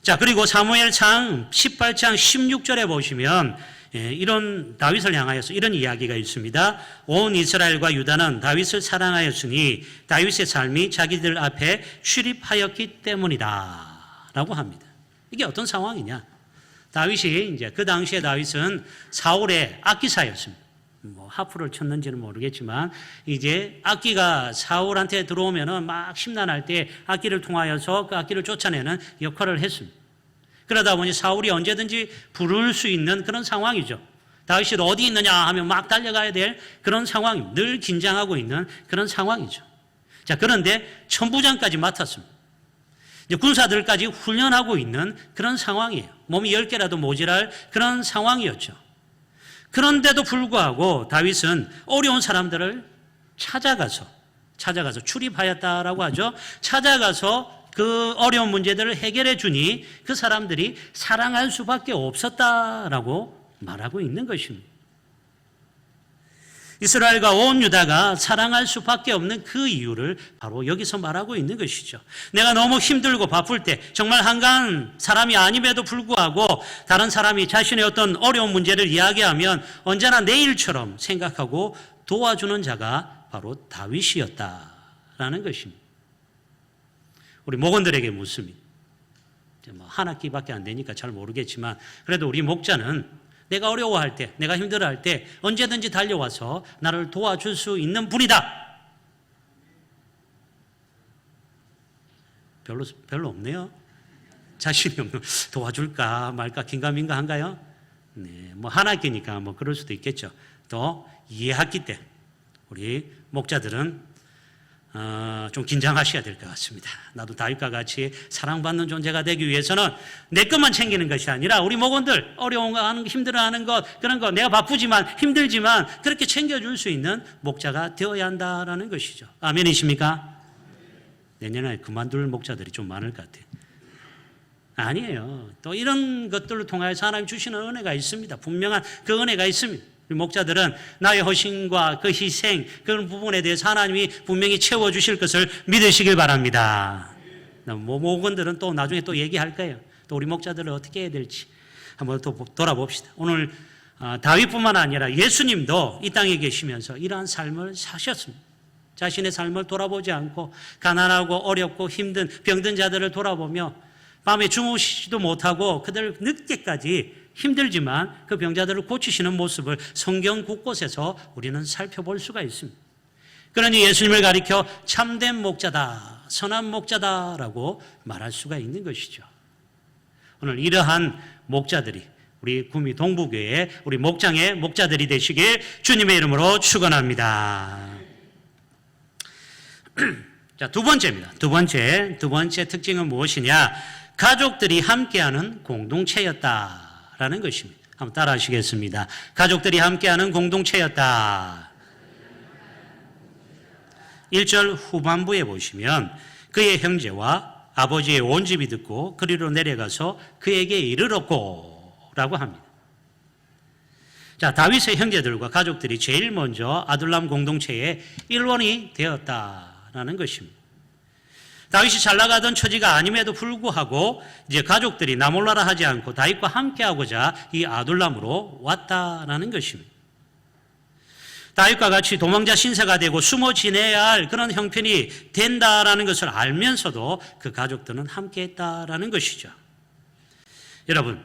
자, 그리고 사무엘상 18장 16절에 보시면 이런 다윗을 향하여서 이런 이야기가 있습니다. 온 이스라엘과 유다는 다윗을 사랑하였으니 다윗의 삶이 자기들 앞에 출입하였기 때문이다 라고 합니다. 이게 어떤 상황이냐? 다윗이 이제 그 당시에 다윗은 사울의 악기사였습니다. 하프를 쳤는지는 모르겠지만 이제 악기가 사울한테 들어오면은 막 심란할 때 악기를 통하여서 그 악기를 쫓아내는 역할을 했습니다. 그러다 보니 사울이 언제든지 부를 수 있는 그런 상황이죠. 다윗이 어디 있느냐 하면 막 달려가야 될 그런 상황입니다. 늘 긴장하고 있는 그런 상황이죠. 자, 그런데 천부장까지 맡았습니다. 이제 군사들까지 훈련하고 있는 그런 상황이에요. 몸이 10개라도 모자랄 그런 상황이었죠. 그런데도 불구하고 다윗은 어려운 사람들을 찾아가서 출입하였다라고 하죠. 찾아가서 그 어려운 문제들을 해결해 주니 그 사람들이 사랑할 수밖에 없었다라고 말하고 있는 것입니다. 이스라엘과 온 유다가 사랑할 수밖에 없는 그 이유를 바로 여기서 말하고 있는 것이죠. 내가 너무 힘들고 바쁠 때 정말 한가한 사람이 아님에도 불구하고 다른 사람이 자신의 어떤 어려운 문제를 이야기하면 언제나 내 일처럼 생각하고 도와주는 자가 바로 다윗이었다라는 것입니다. 우리 목원들에게 묻습니다. 한 학기밖에 안 되니까 잘 모르겠지만 그래도 우리 목자는 내가 어려워할 때, 내가 힘들어할 때 언제든지 달려와서 나를 도와줄 수 있는 분이다. 별로 없네요. 자신이 없는, 도와줄까 말까 긴가민가 한가요? 네, 한 학기니까 그럴 수도 있겠죠. 또 2학기 때 우리 목자들은 좀 긴장하셔야 될 것 같습니다. 나도 다윗과 같이 사랑받는 존재가 되기 위해서는 내 것만 챙기는 것이 아니라 우리 목원들 어려운 거 하는 거, 힘들어하는 것, 그런 거 내가 바쁘지만 힘들지만 그렇게 챙겨줄 수 있는 목자가 되어야 한다라는 것이죠. 아멘이십니까? 내년에 그만둘 목자들이 좀 많을 것 같아요. 아니에요. 또 이런 것들을 통하여서 하나님 주시는 은혜가 있습니다. 분명한 그 은혜가 있습니다. 우리 목자들은 나의 헌신과 그 희생, 그런 부분에 대해서 하나님이 분명히 채워주실 것을 믿으시길 바랍니다. 목원들은 또 나중에 또 얘기할 거예요. 또 우리 목자들을 어떻게 해야 될지 한번 또 돌아봅시다. 오늘 다윗뿐만 아니라 예수님도 이 땅에 계시면서 이러한 삶을 사셨습니다. 자신의 삶을 돌아보지 않고 가난하고 어렵고 힘든 병든 자들을 돌아보며 밤에 주무시지도 못하고 그들 늦게까지 힘들지만 그 병자들을 고치시는 모습을 성경 곳곳에서 우리는 살펴볼 수가 있습니다. 그러니 예수님을 가리켜 참된 목자다, 선한 목자다라고 말할 수가 있는 것이죠. 오늘 이러한 목자들이 우리 구미 동부교회 우리 목장의 목자들이 되시길 주님의 이름으로 축원합니다. 자, 두 번째입니다. 두 번째 특징은 무엇이냐? 가족들이 함께하는 공동체였다라는 것입니다. 한번 따라 하시겠습니다. 가족들이 함께하는 공동체였다. 1절 후반부에 보시면 그의 형제와 아버지의 온 집이 듣고 그리로 내려가서 그에게 이르렀고 라고 합니다. 자, 다윗의 형제들과 가족들이 제일 먼저 아둘람 공동체의 일원이 되었다라는 것입니다. 다윗이 잘 나가던 처지가 아님에도 불구하고 이제 가족들이 나몰라라 하지 않고 다윗과 함께하고자 이 아둘람으로 왔다라는 것입니다. 다윗과 같이 도망자 신세가 되고 숨어 지내야 할 그런 형편이 된다라는 것을 알면서도 그 가족들은 함께했다라는 것이죠. 여러분,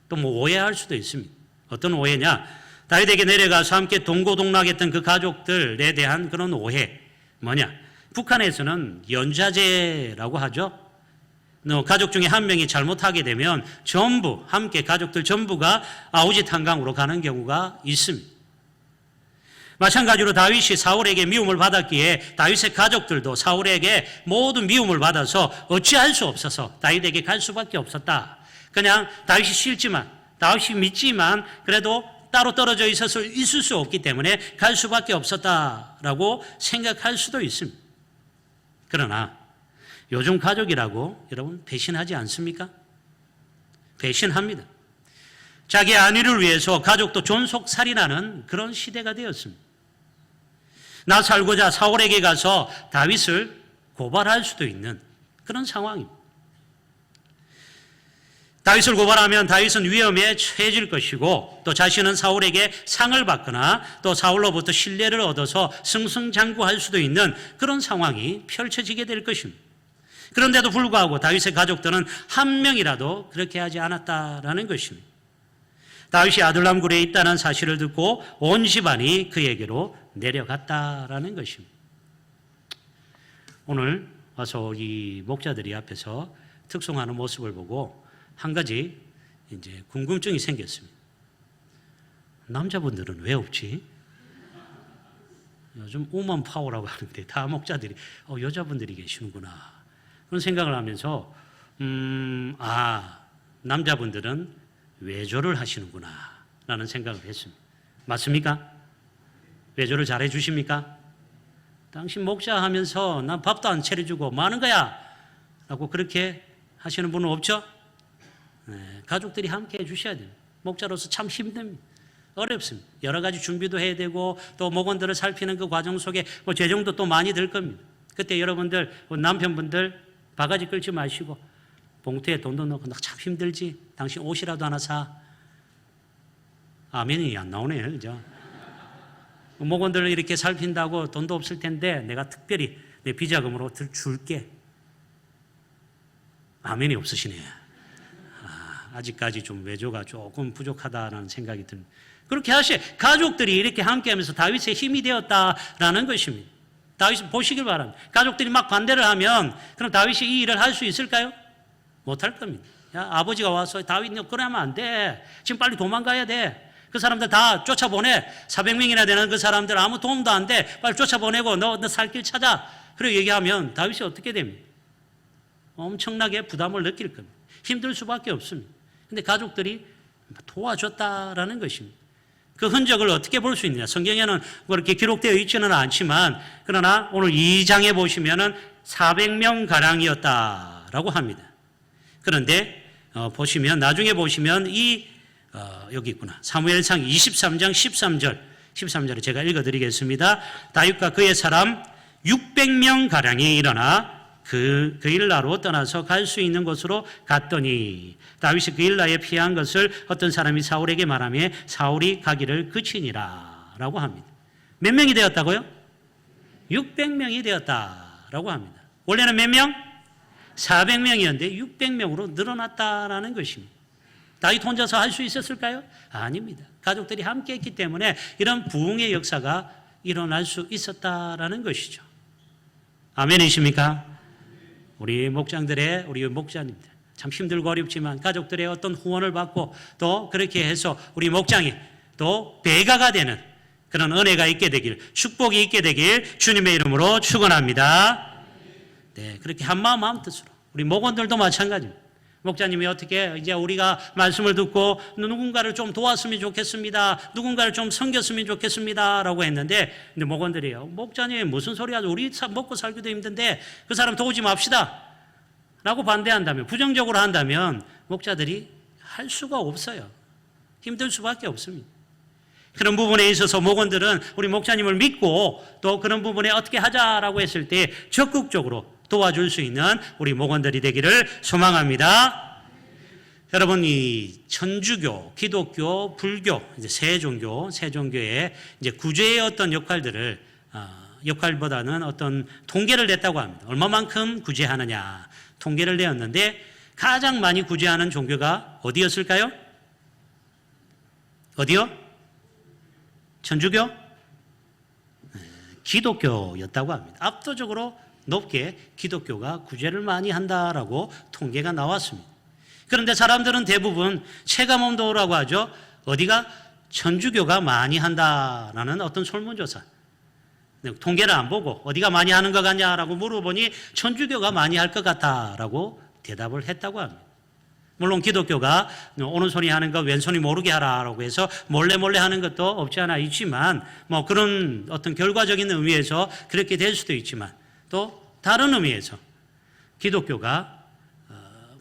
또 뭐 오해할 수도 있습니다. 어떤 오해냐? 다윗에게 내려가서 함께 동고동락했던 그 가족들에 대한 그런 오해 뭐냐? 북한에서는 연좌제라고 하죠. 가족 중에 한 명이 잘못하게 되면 전부 함께 가족들 전부가 아우짓 한강으로 가는 경우가 있습니다. 마찬가지로 다윗이 사울에게 미움을 받았기에 다윗의 가족들도 사울에게 모든 미움을 받아서 어찌할 수 없어서 다윗에게 갈 수밖에 없었다. 그냥 다윗이 싫지만 다윗이 믿지만 그래도 따로 떨어져 있을 수 없기 때문에 갈 수밖에 없었다라고 생각할 수도 있습니다. 그러나 요즘 가족이라고 여러분 배신하지 않습니까? 배신합니다. 자기 안위를 위해서 가족도 존속살인하는 그런 시대가 되었습니다. 나 살고자 사울에게 가서 다윗을 고발할 수도 있는 그런 상황입니다. 다윗을 고발하면 다윗은 위험에 처해질 것이고 또 자신은 사울에게 상을 받거나 또 사울로부터 신뢰를 얻어서 승승장구할 수도 있는 그런 상황이 펼쳐지게 될 것입니다. 그런데도 불구하고 다윗의 가족들은 한 명이라도 그렇게 하지 않았다라는 것입니다. 다윗이 아둘람 굴에 있다는 사실을 듣고 온 집안이 그에게로 내려갔다라는 것입니다. 오늘 와서 이 목자들이 앞에서 특송하는 모습을 보고 한 가지 이제 궁금증이 생겼습니다. 남자분들은 왜 없지? 요즘 우먼 파워라고 하는데 다 목자들이 여자분들이 계시는구나 그런 생각을 하면서 남자분들은 외조를 하시는구나 라는 생각을 했습니다. 맞습니까? 외조를 잘해 주십니까? 당신 목자 하면서 난 밥도 안 차려주고 뭐 하는 거야? 라고 그렇게 하시는 분은 없죠? 네, 가족들이 함께 해주셔야 돼요. 목자로서 참 힘듭니다. 어렵습니다. 여러 가지 준비도 해야 되고 또 목원들을 살피는 그 과정 속에 재정도 또 많이 들 겁니다. 그때 여러분들 남편분들 바가지 끌지 마시고 봉투에 돈도 넣고 나 참 힘들지. 당신 옷이라도 하나 사. 아멘이 안 나오네요. 그죠? 목원들을 이렇게 살핀다고 돈도 없을 텐데 내가 특별히 내 비자금으로 줄게. 아멘이 없으시네. 아직까지 좀 외조가 조금 부족하다는 생각이 듭니다. 그렇게 가족들이 이렇게 함께하면서 다윗의 힘이 되었다라는 것입니다. 다윗을 보시길 바랍니다. 가족들이 막 반대를 하면 그럼 다윗이 이 일을 할 수 있을까요? 못할 겁니다. 야, 아버지가 와서 다윗 너 그러면 안 돼. 지금 빨리 도망가야 돼. 그 사람들 다 쫓아보내. 400명이나 되는 그 사람들 아무 도움도 안 돼. 빨리 쫓아보내고 너 살 길 찾아. 그렇게 얘기하면 다윗이 어떻게 됩니까? 엄청나게 부담을 느낄 겁니다. 힘들 수밖에 없습니다. 근데 가족들이 도와줬다라는 것입니다. 그 흔적을 어떻게 볼 수 있느냐? 성경에는 그렇게 기록되어 있지는 않지만 그러나 오늘 2장에 보시면은 400명 가량이었다라고 합니다. 그런데 보시면 나중에 보시면 여기 있구나. 사무엘상 23장 13절을 제가 읽어드리겠습니다. 다윗과 그의 사람 600명 가량이 일어나 그 일나로 떠나서 갈 수 있는 곳으로 갔더니 다윗이 그 일나에 피한 것을 어떤 사람이 사울에게 말하며 사울이 가기를 그치니라 라고 합니다. 몇 명이 되었다고요? 600명이 되었다라고 합니다. 원래는 몇 명? 400명이었는데 600명으로 늘어났다라는 것입니다. 다윗 혼자서 할 수 있었을까요? 아닙니다. 가족들이 함께 했기 때문에 이런 부흥의 역사가 일어날 수 있었다라는 것이죠. 아멘이십니까? 우리 목자님들 참 힘들고 어렵지만 가족들의 어떤 후원을 받고 또 그렇게 해서 우리 목장이 또 배가가 되는 그런 은혜가 있게 되길, 축복이 있게 되길 주님의 이름으로 축원합니다. 네, 그렇게 한 마음 한 뜻으로 우리 목원들도 마찬가지입니다. 목자님이 어떻게 이제 우리가 말씀을 듣고 누군가를 좀 도왔으면 좋겠습니다. 누군가를 좀 섬겼으면 좋겠습니다. 라고 했는데, 근데 목원들이요. 목자님 무슨 소리 하죠? 우리 먹고 살기도 힘든데 그 사람 도우지 맙시다. 라고 반대한다면, 부정적으로 한다면 목자들이 할 수가 없어요. 힘들 수밖에 없습니다. 그런 부분에 있어서 목원들은 우리 목자님을 믿고 또 그런 부분에 어떻게 하자라고 했을 때 적극적으로 도와줄 수 있는 우리 목원들이 되기를 소망합니다. 여러분, 이 천주교, 기독교, 불교, 이제 세 종교의 이제 구제의 어떤 역할보다는 어떤 통계를 냈다고 합니다. 얼마만큼 구제하느냐 통계를 내었는데 가장 많이 구제하는 종교가 어디였을까요? 어디요? 천주교? 기독교였다고 합니다. 압도적으로 높게 기독교가 구제를 많이 한다라고 통계가 나왔습니다. 그런데 사람들은 대부분 체감온도라고 하죠. 어디가 천주교가 많이 한다라는 어떤 설문조사. 통계를 안 보고 어디가 많이 하는 것 같냐라고 물어보니 천주교가 많이 할 것 같다라고 대답을 했다고 합니다. 물론 기독교가 오른손이 하는 거 왼손이 모르게 하라라고 해서 몰래 하는 것도 없지 않아 있지만 뭐 그런 어떤 결과적인 의미에서 그렇게 될 수도 있지만 또 다른 의미에서 기독교가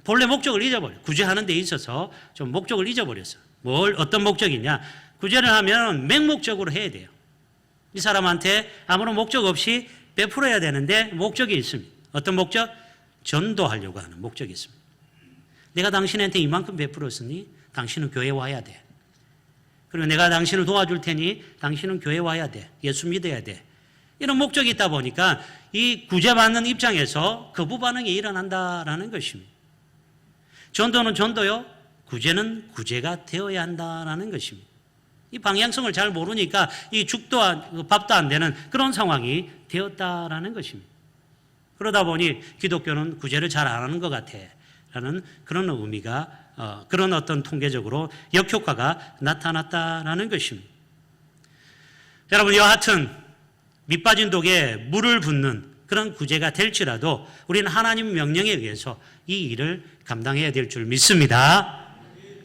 본래 목적을 잊어버려요. 구제하는 데 있어서 좀 목적을 잊어버렸어요. 어떤 목적이냐? 구제를 하면 맹목적으로 해야 돼요. 이 사람한테 아무런 목적 없이 베풀어야 되는데 목적이 있습니다. 어떤 목적? 전도하려고 하는 목적이 있습니다. 내가 당신한테 이만큼 베풀었으니 당신은 교회 와야 돼. 그리고 내가 당신을 도와줄 테니 당신은 교회 와야 돼. 예수 믿어야 돼. 이런 목적이 있다 보니까 이 구제받는 입장에서 거부 반응이 일어난다라는 것입니다. 전도는 전도요, 구제는 구제가 되어야 한다라는 것입니다. 이 방향성을 잘 모르니까 이 죽도 밥도 안 되는 그런 상황이 되었다라는 것입니다. 그러다 보니 기독교는 구제를 잘 안 하는 것 같아 라는 그런 의미가 그런 어떤 통계적으로 역효과가 나타났다라는 것입니다. 여러분, 여하튼 밑빠진 독에 물을 붓는 그런 구제가 될지라도 우리는 하나님 명령에 의해서 이 일을 감당해야 될 줄 믿습니다.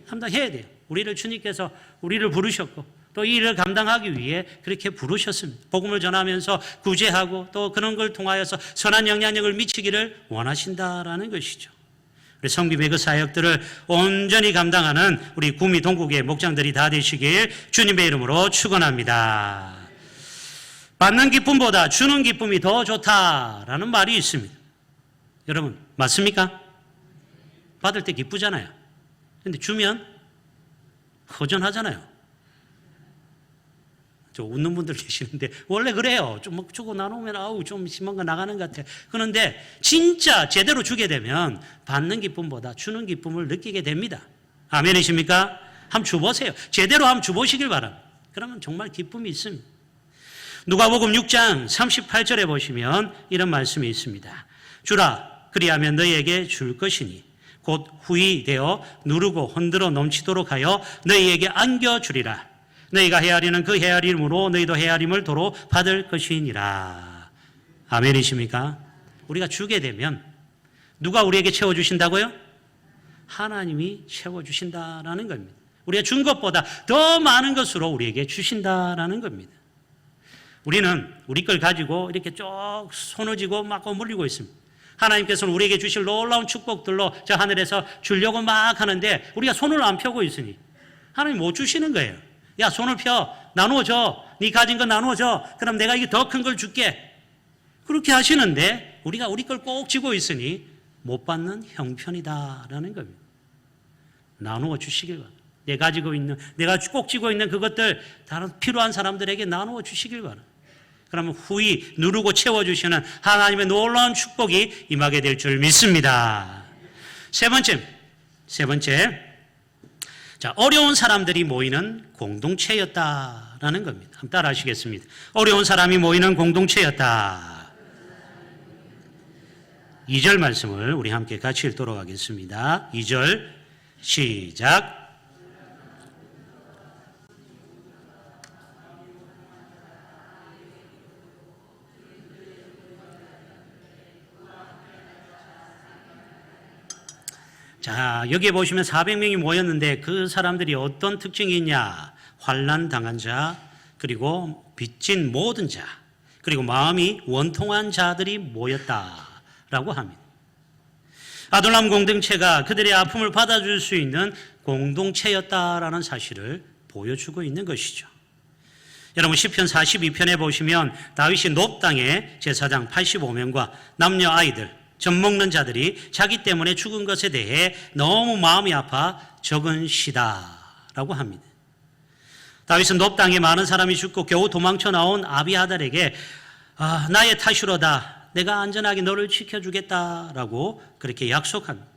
감당해야 돼요. 우리를 주님께서 우리를 부르셨고 또 이 일을 감당하기 위해 그렇게 부르셨습니다. 복음을 전하면서 구제하고 또 그런 걸 통하여서 선한 영향력을 미치기를 원하신다라는 것이죠. 우리 성김의 그 사역들을 온전히 감당하는 우리 구미 동국의 목장들이 다 되시길 주님의 이름으로 축원합니다. 받는 기쁨보다 주는 기쁨이 더 좋다라는 말이 있습니다. 여러분, 맞습니까? 받을 때 기쁘잖아요. 그런데 주면 허전하잖아요. 저 웃는 분들 계시는데 원래 그래요. 좀 주고 나누면 아우 좀 심한 거 나가는 것 같아. 그런데 진짜 제대로 주게 되면 받는 기쁨보다 주는 기쁨을 느끼게 됩니다. 아멘이십니까? 한번 주보세요. 제대로 한번 주보시길 바랍니다. 그러면 정말 기쁨이 있습니다. 누가복음 6장 38절에 보시면 이런 말씀이 있습니다. 주라, 그리하면 너희에게 줄 것이니 곧 후히 되어 누르고 흔들어 넘치도록 하여 너희에게 안겨주리라. 너희가 헤아리는 그 헤아림으로 너희도 헤아림을 도로 받을 것이니라. 아멘이십니까? 우리가 주게 되면 누가 우리에게 채워주신다고요? 하나님이 채워주신다라는 겁니다. 우리가 준 것보다 더 많은 것으로 우리에게 주신다라는 겁니다. 우리는 우리 걸 가지고 이렇게 쭉 손을 쥐고 막 물리고 있습니다. 하나님께서는 우리에게 주실 놀라운 축복들로 저 하늘에서 주려고 막 하는데 우리가 손을 안 펴고 있으니 하나님 못 주시는 거예요. 야, 손을 펴. 나누어줘. 네 가진 거 나누어줘. 그럼 내가 이게 더 큰 걸 줄게. 그렇게 하시는데 우리가 우리 걸 꼭 쥐고 있으니 못 받는 형편이다라는 겁니다. 나누어 주시길 바랍니다. 내가 가지고 있는, 내가 꼭 쥐고 있는 그것들 다른 필요한 사람들에게 나누어 주시길 바랍니다. 그러면 후히 누르고 채워주시는 하나님의 놀라운 축복이 임하게 될 줄 믿습니다. 세 번째. 자, 어려운 사람들이 모이는 공동체였다라는 겁니다. 한번 따라 하시겠습니다. 어려운 사람이 모이는 공동체였다. 2절 말씀을 우리 함께 같이 읽도록 하겠습니다. 2절 시작. 자, 여기에 보시면 400명이 모였는데 그 사람들이 어떤 특징이 있냐? 환난 당한 자, 그리고 빚진 모든 자, 그리고 마음이 원통한 자들이 모였다라고 합니다. 아둘람 공동체가 그들의 아픔을 받아줄 수 있는 공동체였다라는 사실을 보여주고 있는 것이죠. 여러분 시편 42편에 보시면 다윗이 높 땅의 제사장 85명과 남녀 아이들 젖 먹는 자들이 자기 때문에 죽은 것에 대해 너무 마음이 아파 적은시다라고 합니다. 다윗은 높 땅에 많은 사람이 죽고 겨우 도망쳐 나온 아비아달에게 나의 탓이로다. 내가 안전하게 너를 지켜주겠다라고 그렇게 약속합니다.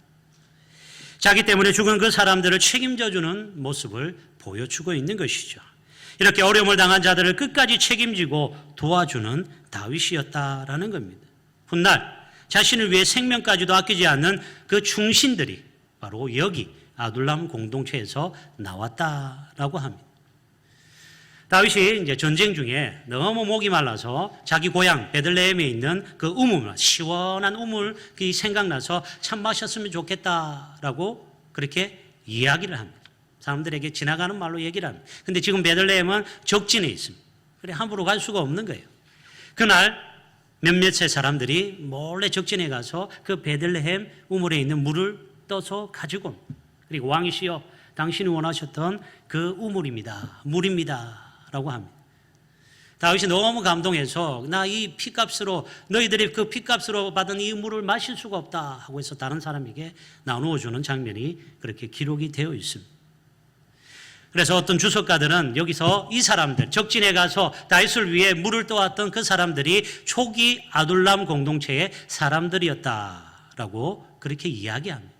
자기 때문에 죽은 그 사람들을 책임져주는 모습을 보여주고 있는 것이죠. 이렇게 어려움을 당한 자들을 끝까지 책임지고 도와주는 다윗이었다라는 겁니다. 훗날 자신을 위해 생명까지도 아끼지 않는 그 충신들이 바로 여기 아둘람 공동체에서 나왔다라고 합니다. 다윗이 이제 전쟁 중에 너무 목이 말라서 자기 고향 베들레헴에 있는 그 우물, 시원한 우물이 생각나서 참 마셨으면 좋겠다라고 그렇게 이야기를 합니다. 사람들에게 지나가는 말로 얘기를 합니다. 근데 지금 베들레헴은 적진에 있습니다. 그래 함부로 갈 수가 없는 거예요. 그날 몇몇의 사람들이 몰래 적진에 가서 그 베들레헴 우물에 있는 물을 떠서 가지고 옵니다. 그리고 왕이시여 당신이 원하셨던 그 우물입니다. 물입니다. 라고 합니다. 다윗이 너무 감동해서 나 이 피값으로 너희들이 그 피값으로 받은 이 물을 마실 수가 없다 하고 해서 다른 사람에게 나누어 주는 장면이 그렇게 기록이 되어 있습니다. 그래서 어떤 주석가들은 여기서 이 사람들 적진에 가서 다윗을 위해 물을 떠왔던 그 사람들이 초기 아둘람 공동체의 사람들이었다라고 그렇게 이야기합니다.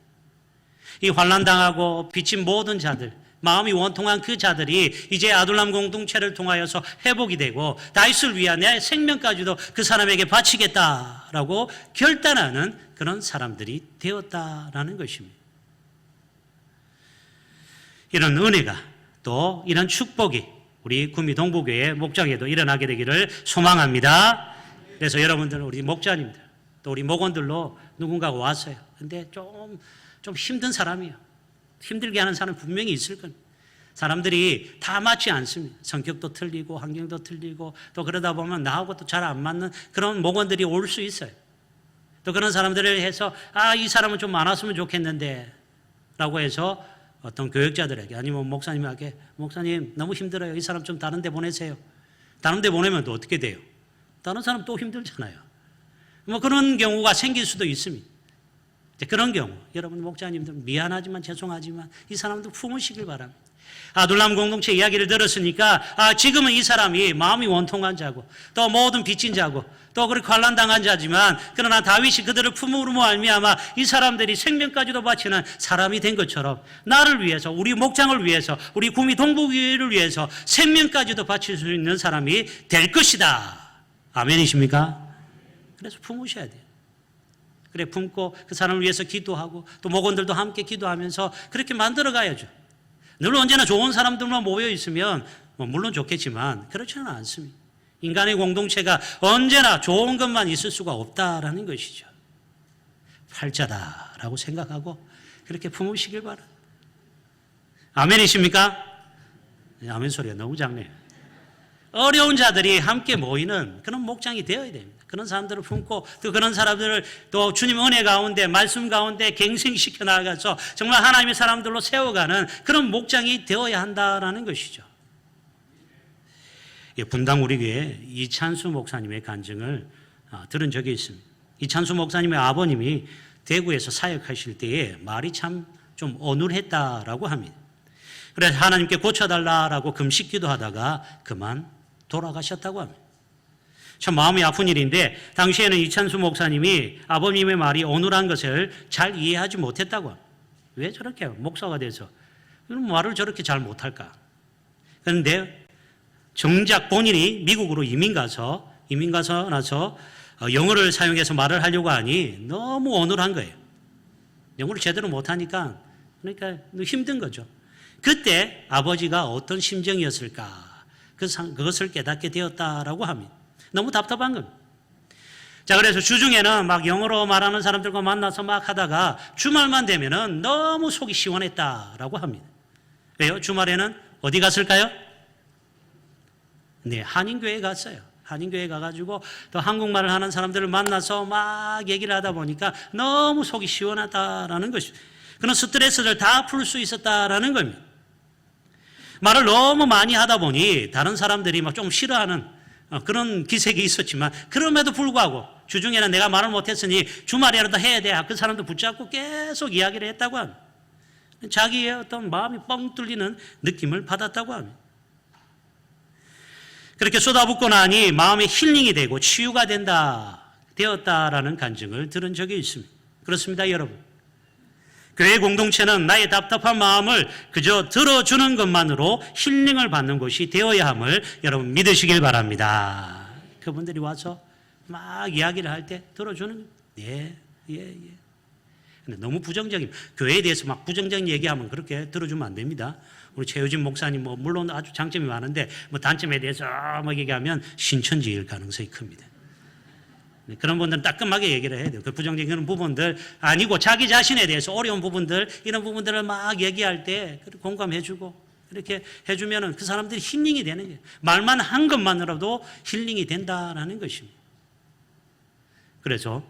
이 환난당하고 빚진 모든 자들, 마음이 원통한 그 자들이 이제 아둘람 공동체를 통하여서 회복이 되고 다윗을 위한 내 생명까지도 그 사람에게 바치겠다라고 결단하는 그런 사람들이 되었다라는 것입니다. 이런 은혜가 또 이런 축복이 우리 구미 동부교회 목장에도 일어나게 되기를 소망합니다. 그래서 여러분들 우리 목자님들 또 우리 목원들로 누군가가 왔어요. 근데 좀 힘든 사람이에요. 힘들게 하는 사람 분명히 있을 겁니다. 사람들이 다 맞지 않습니다. 성격도 틀리고 환경도 틀리고 또 그러다 보면 나하고 또 잘 안 맞는 그런 목원들이 올 수 있어요. 또 그런 사람들을 해서 이 사람은 좀 많았으면 좋겠는데 라고 해서 어떤 교역자들에게 아니면 목사님에게 목사님 너무 힘들어요. 이 사람 좀 다른 데 보내세요. 다른 데 보내면 또 어떻게 돼요? 다른 사람 또 힘들잖아요. 뭐 그런 경우가 생길 수도 있습니다. 그런 경우 여러분 목자님들 미안하지만 죄송하지만 이 사람도 품으시길 바랍니다. 아둘람 공동체 이야기를 들었으니까 지금은 이 사람이 마음이 원통한 자고 또 모든 빚진 자고 또 그렇게 환난당한 자지만 그러나 다윗이 그들을 품으로 말미암아 이 사람들이 생명까지도 바치는 사람이 된 것처럼 나를 위해서 우리 목장을 위해서 우리 구미 동부교회를 위해서 생명까지도 바칠 수 있는 사람이 될 것이다. 아멘이십니까? 그래서 품으셔야 돼요. 그래 품고 그 사람을 위해서 기도하고 또 목원들도 함께 기도하면서 그렇게 만들어 가야죠. 늘 언제나 좋은 사람들만 모여 있으면 물론 좋겠지만 그렇지는 않습니다. 인간의 공동체가 언제나 좋은 것만 있을 수가 없다라는 것이죠. 팔자다라고 생각하고 그렇게 품으시길 바랍니다. 아멘이십니까? 아멘 소리가 너무 작네요. 어려운 자들이 함께 모이는 그런 목장이 되어야 됩니다. 그런 사람들을 품고 또 그런 사람들을 또 주님 은혜 가운데 말씀 가운데 갱생시켜 나가서 정말 하나님의 사람들로 세워가는 그런 목장이 되어야 한다라는 것이죠. 분당 우리 교회 이찬수 목사님의 간증을 들은 적이 있습니다. 이찬수 목사님의 아버님이 대구에서 사역하실 때에 말이 참 좀 어눌했다라고 합니다. 그래서 하나님께 고쳐달라라고 금식 기도하다가 그만 돌아가셨다고 합니다. 참 마음이 아픈 일인데 당시에는 이찬수 목사님이 아버님의 말이 어눌한 것을 잘 이해하지 못했다고 합니다. 왜 저렇게 목사가 돼서 이런 말을 저렇게 잘 못할까? 그런데 정작 본인이 미국으로 이민 가서 나서 영어를 사용해서 말을 하려고 하니 너무 어눌한 거예요. 영어를 제대로 못하니까 그러니까 힘든 거죠. 그때 아버지가 어떤 심정이었을까? 그것을 깨닫게 되었다라고 합니다. 너무 답답한 겁니다. 자, 그래서 주중에는 막 영어로 말하는 사람들과 만나서 막 하다가 주말만 되면은 너무 속이 시원했다라고 합니다. 왜요? 주말에는 어디 갔을까요? 네, 한인교회 갔어요. 한인교회 가가지고 또 한국말을 하는 사람들을 만나서 막 얘기를 하다 보니까 너무 속이 시원하다라는 것이죠. 그런 스트레스를 다 풀 수 있었다라는 겁니다. 말을 너무 많이 하다 보니 다른 사람들이 막 좀 싫어하는 그런 기색이 있었지만 그럼에도 불구하고 주중에는 내가 말을 못했으니 주말이라도 해야 돼. 그 사람도 붙잡고 계속 이야기를 했다고 합니다. 자기의 어떤 마음이 뻥 뚫리는 느낌을 받았다고 합니다. 그렇게 쏟아붓고 나니 마음의 힐링이 되고 치유가 되었다라는 간증을 들은 적이 있습니다. 그렇습니다, 여러분. 교회 공동체는 나의 답답한 마음을 그저 들어주는 것만으로 힐링을 받는 곳이 되어야 함을 여러분 믿으시길 바랍니다. 그분들이 와서 막 이야기를 할 때 들어주는 예. 근데 너무 부정적인 교회에 대해서 막 부정적인 얘기하면 그렇게 들어주면 안 됩니다. 우리 최효진 목사님 물론 아주 장점이 많은데 단점에 대해서 막 얘기하면 신천지일 가능성이 큽니다. 그런 분들은 따끔하게 얘기를 해야 돼요. 그 부정적인 부분들 아니고 자기 자신에 대해서 어려운 부분들 이런 부분들을 막 얘기할 때 공감해주고 이렇게 해주면은 그 사람들이 힐링이 되는 거예요. 말만 한 것만으로도 힐링이 된다라는 것입니다. 그래서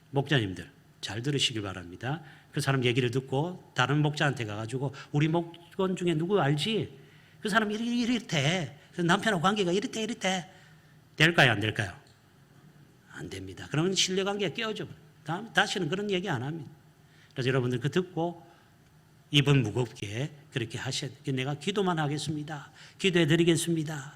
목자님들 잘 들으시길 바랍니다. 그 사람 얘기를 듣고 다른 목자한테 가가지고 우리 목원 중에 누구 알지? 그 사람 이렇대. 남편하고 관계가 이렇대. 될까요? 안 될까요? 안 됩니다. 그러면 신뢰관계가 깨어져. 다시는 그런 얘기 안 합니다. 그래서 여러분들 그 듣고 입은 무겁게 그렇게 하셔야 돼요. 내가 기도만 하겠습니다. 기도해 드리겠습니다.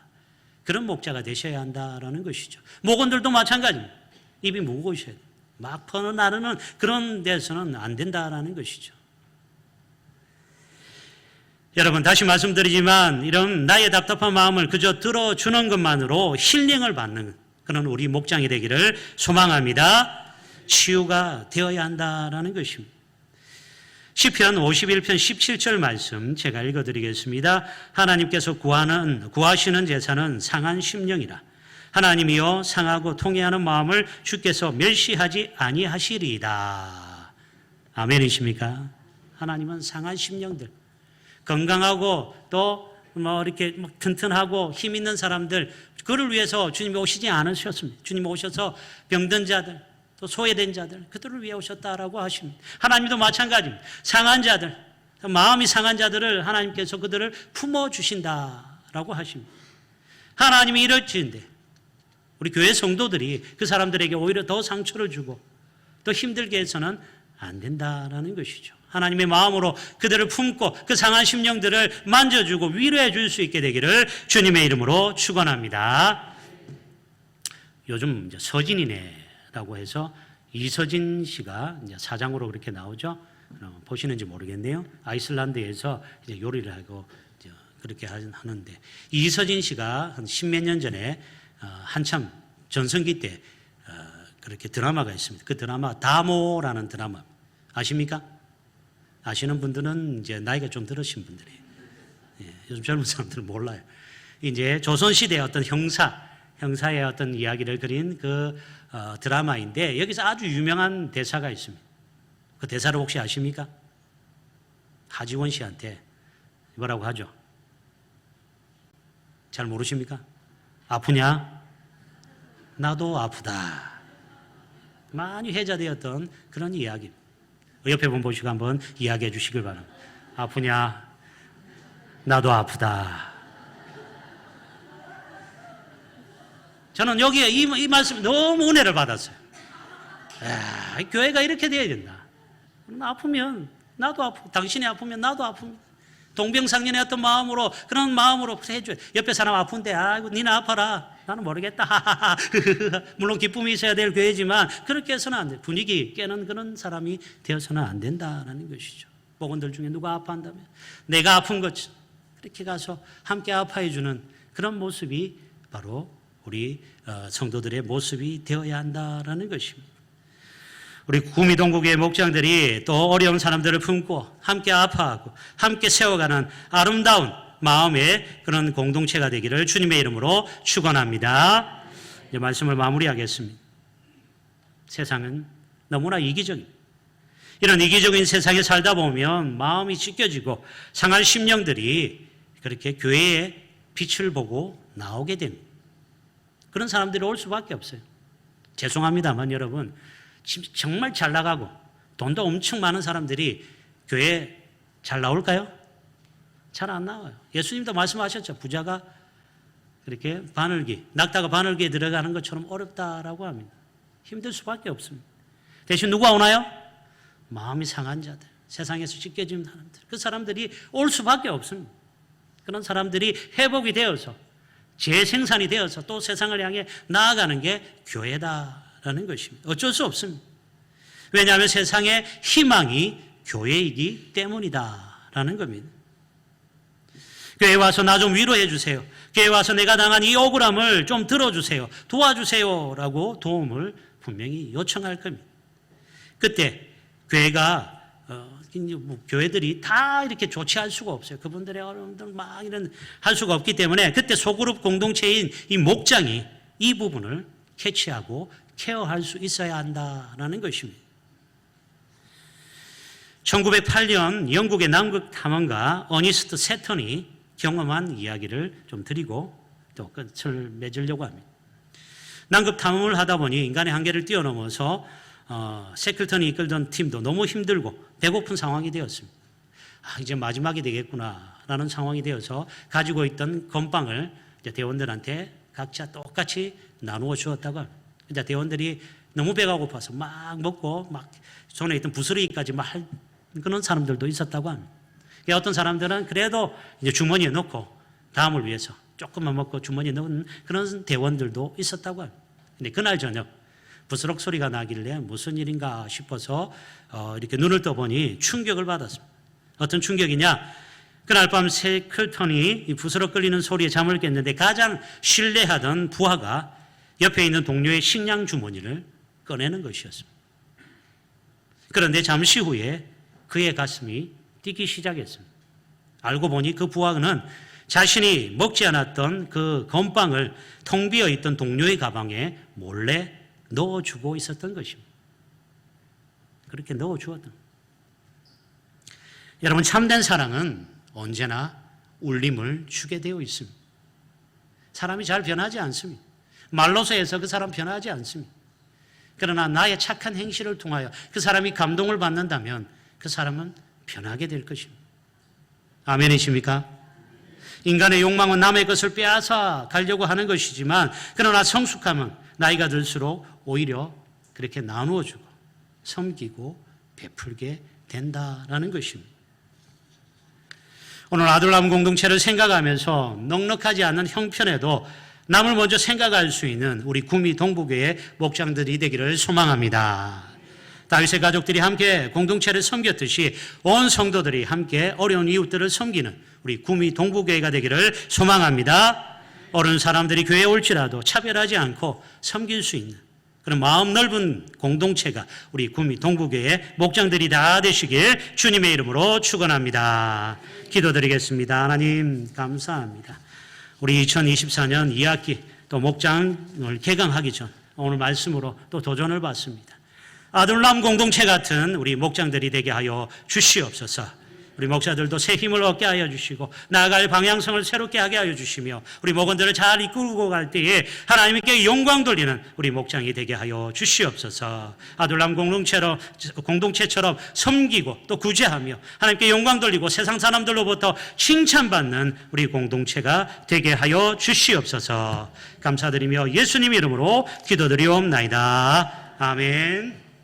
그런 목자가 되셔야 한다라는 것이죠. 목원들도 마찬가지입니다. 입이 무거우셔야 돼요. 막 퍼는 나르는 그런 데서는 안 된다라는 것이죠. 여러분 다시 말씀드리지만 이런 나의 답답한 마음을 그저 들어주는 것만으로 힐링을 받는 그런 우리 목장이 되기를 소망합니다. 치유가 되어야 한다라는 것입니다. 시편 51편 17절 말씀 제가 읽어드리겠습니다. 하나님께서 구하시는 제사는 상한 심령이라. 하나님이여 상하고 통해하는 마음을 주께서 멸시하지 아니하시리이다. 아멘이십니까? 하나님은 상한 심령들, 건강하고 또 이렇게 튼튼하고 힘 있는 사람들, 그를 위해서 주님이 오시지 않으셨습니다. 주님이 오셔서 병든 자들, 또 소외된 자들, 그들을 위해 오셨다라고 하십니다. 하나님도 마찬가지입니다. 상한 자들, 마음이 상한 자들을 하나님께서 그들을 품어주신다라고 하십니다. 하나님이 이럴지인데 우리 교회 성도들이 그 사람들에게 오히려 더 상처를 주고 또 힘들게 해서는 안 된다라는 것이죠. 하나님의 마음으로 그들을 품고 그 상한 심령들을 만져주고 위로해 줄 수 있게 되기를 주님의 이름으로 축원합니다. 요즘 이제 서진이네라고 해서 이서진 씨가 이제 사장으로 그렇게 나오죠. 보시는지 모르겠네요. 아이슬란드에서 이제 요리를 하고 이제 그렇게 하는데 이서진 씨가 한 십몇 년 전에 한참 전성기 때 그렇게 드라마가 있습니다. 그 드라마 다모라는 드라마 아십니까? 아시는 분들은 이제 나이가 좀 들으신 분들이에요. 예, 요즘 젊은 사람들은 몰라요. 이제 조선시대의 어떤 형사의 어떤 이야기를 그린 그 드라마인데 여기서 아주 유명한 대사가 있습니다. 그 대사를 혹시 아십니까? 하지원 씨한테 뭐라고 하죠? 잘 모르십니까? 아프냐? 나도 아프다. 많이 회자되었던 그런 이야기. 옆에 분 보시고 한번 이야기해 주시길 바랍니다. 아프냐? 나도 아프다. 저는 여기에 이 말씀 너무 은혜를 받았어요. 교회가 이렇게 돼야 된다. 아프면 나도 아프고, 당신이 아프면 나도 아픕니다. 동병상련의 어떤 마음으로, 그런 마음으로 해줘요. 옆에 사람 아픈데, 아이고, 니는 아파라. 나는 모르겠다. 물론 기쁨이 있어야 될 교회지만, 그렇게 해서는 안 돼. 분위기 깨는 그런 사람이 되어서는 안 된다라는 것이죠. 복원들 중에 누가 아파한다면, 내가 아픈 것처럼, 이렇게 가서 함께 아파해주는 그런 모습이 바로 우리 성도들의 모습이 되어야 한다라는 것입니다. 우리 구미동구교회 목장들이 또 어려운 사람들을 품고 함께 아파하고 함께 세워가는 아름다운 마음의 그런 공동체가 되기를 주님의 이름으로 축원합니다. 이제 말씀을 마무리하겠습니다. 세상은 너무나 이기적입니다. 이런 이기적인 세상에 살다 보면 마음이 찢겨지고 상한 심령들이 그렇게 교회의 빛을 보고 나오게 됩니다. 그런 사람들이 올 수밖에 없어요. 죄송합니다만 여러분, 정말 잘 나가고 돈도 엄청 많은 사람들이 교회에 잘 나올까요? 잘 안 나와요. 예수님도 말씀하셨죠. 부자가 그렇게 낙타가 바늘기에 들어가는 것처럼 어렵다라고 합니다. 힘들 수밖에 없습니다. 대신 누가 오나요? 마음이 상한 자들, 세상에서 찢겨진 사람들. 그 사람들이 올 수밖에 없습니다. 그런 사람들이 회복이 되어서 재생산이 되어서 또 세상을 향해 나아가는 게 교회다라는 것입니다. 어쩔 수 없습니다. 왜냐하면 세상의 희망이 교회이기 때문이다라는 겁니다. 교회에 와서 나 좀 위로해 주세요. 교회에 와서 내가 당한 이 억울함을 좀 들어주세요. 도와주세요라고 도움을 분명히 요청할 겁니다. 그때 교회가 교회들이 다 이렇게 조치할 수가 없어요. 그분들의 어려움들 막 이런 할 수가 없기 때문에 그때 소그룹 공동체인 이 목장이 이 부분을 캐치하고 케어할 수 있어야 한다라는 것입니다. 1908년 영국의 남극 탐험가 어니스트 세턴이 경험한 이야기를 좀 드리고 또 끝을 맺으려고 합니다. 남극 탐험을 하다 보니 인간의 한계를 뛰어넘어서 세클턴이 이끌던 팀도 너무 힘들고 배고픈 상황이 되었습니다. 이제 마지막이 되겠구나라는 상황이 되어서 가지고 있던 건빵을 이제 대원들한테 각자 똑같이 나누어 주었다고 합니다. 이제 대원들이 너무 배가 고파서 막 먹고 막 손에 있던 부스러기까지 막 그런 사람들도 있었다고 합니다. 어떤 사람들은 그래도 이제 주머니에 넣고 다음을 위해서 조금만 먹고 주머니에 넣은 그런 대원들도 있었다고 합니다. 근데 그날 저녁 부스럭 소리가 나길래 무슨 일인가 싶어서 이렇게 눈을 떠보니 충격을 받았습니다. 어떤 충격이냐? 그날 밤 세클턴이 이 부스럭 끌리는 소리에 잠을 깼는데 가장 신뢰하던 부하가 옆에 있는 동료의 식량 주머니를 꺼내는 것이었습니다. 그런데 잠시 후에 그의 가슴이 뛰기 시작했습니다. 알고 보니 그 부하는 자신이 먹지 않았던 그 건빵을 텅 비어 있던 동료의 가방에 몰래 넣어주고 있었던 것입니다. 그렇게 넣어주었던. 여러분, 참된 사랑은 언제나 울림을 주게 되어 있습니다. 사람이 잘 변하지 않습니다. 말로서 해서 그 사람 변하지 않습니다. 그러나 나의 착한 행실을 통하여 그 사람이 감동을 받는다면 그 사람은 변하게 될 것입니다. 아멘이십니까? 인간의 욕망은 남의 것을 빼앗아 가려고 하는 것이지만 그러나 성숙함은 나이가 들수록 오히려 그렇게 나누어주고 섬기고 베풀게 된다라는 것입니다. 오늘 아둘람 공동체를 생각하면서 넉넉하지 않는 형편에도 남을 먼저 생각할 수 있는 우리 구미 동부교회 목장들이 되기를 소망합니다. 다윗의 가족들이 함께 공동체를 섬겼듯이 온 성도들이 함께 어려운 이웃들을 섬기는 우리 구미 동부교회가 되기를 소망합니다. 어려운 사람들이 교회에 올지라도 차별하지 않고 섬길 수 있는 그런 마음 넓은 공동체가 우리 구미 동부교회 목장들이 다 되시길 주님의 이름으로 축원합니다. 기도드리겠습니다. 하나님 감사합니다. 우리 2024년 2학기 또 목장을 개강하기 전 오늘 말씀으로 또 도전을 받습니다. 아둘람 공동체 같은 우리 목장들이 되게 하여 주시옵소서. 우리 목사들도 새 힘을 얻게 하여 주시고 나아갈 방향성을 새롭게 하게 하여 주시며 우리 목원들을 잘 이끌고 갈 때에 하나님께 영광 돌리는 우리 목장이 되게 하여 주시옵소서. 아둘람 공동체처럼 섬기고 또 구제하며 하나님께 영광 돌리고 세상 사람들로부터 칭찬받는 우리 공동체가 되게 하여 주시옵소서. 감사드리며 예수님 이름으로 기도드리옵나이다. 아멘.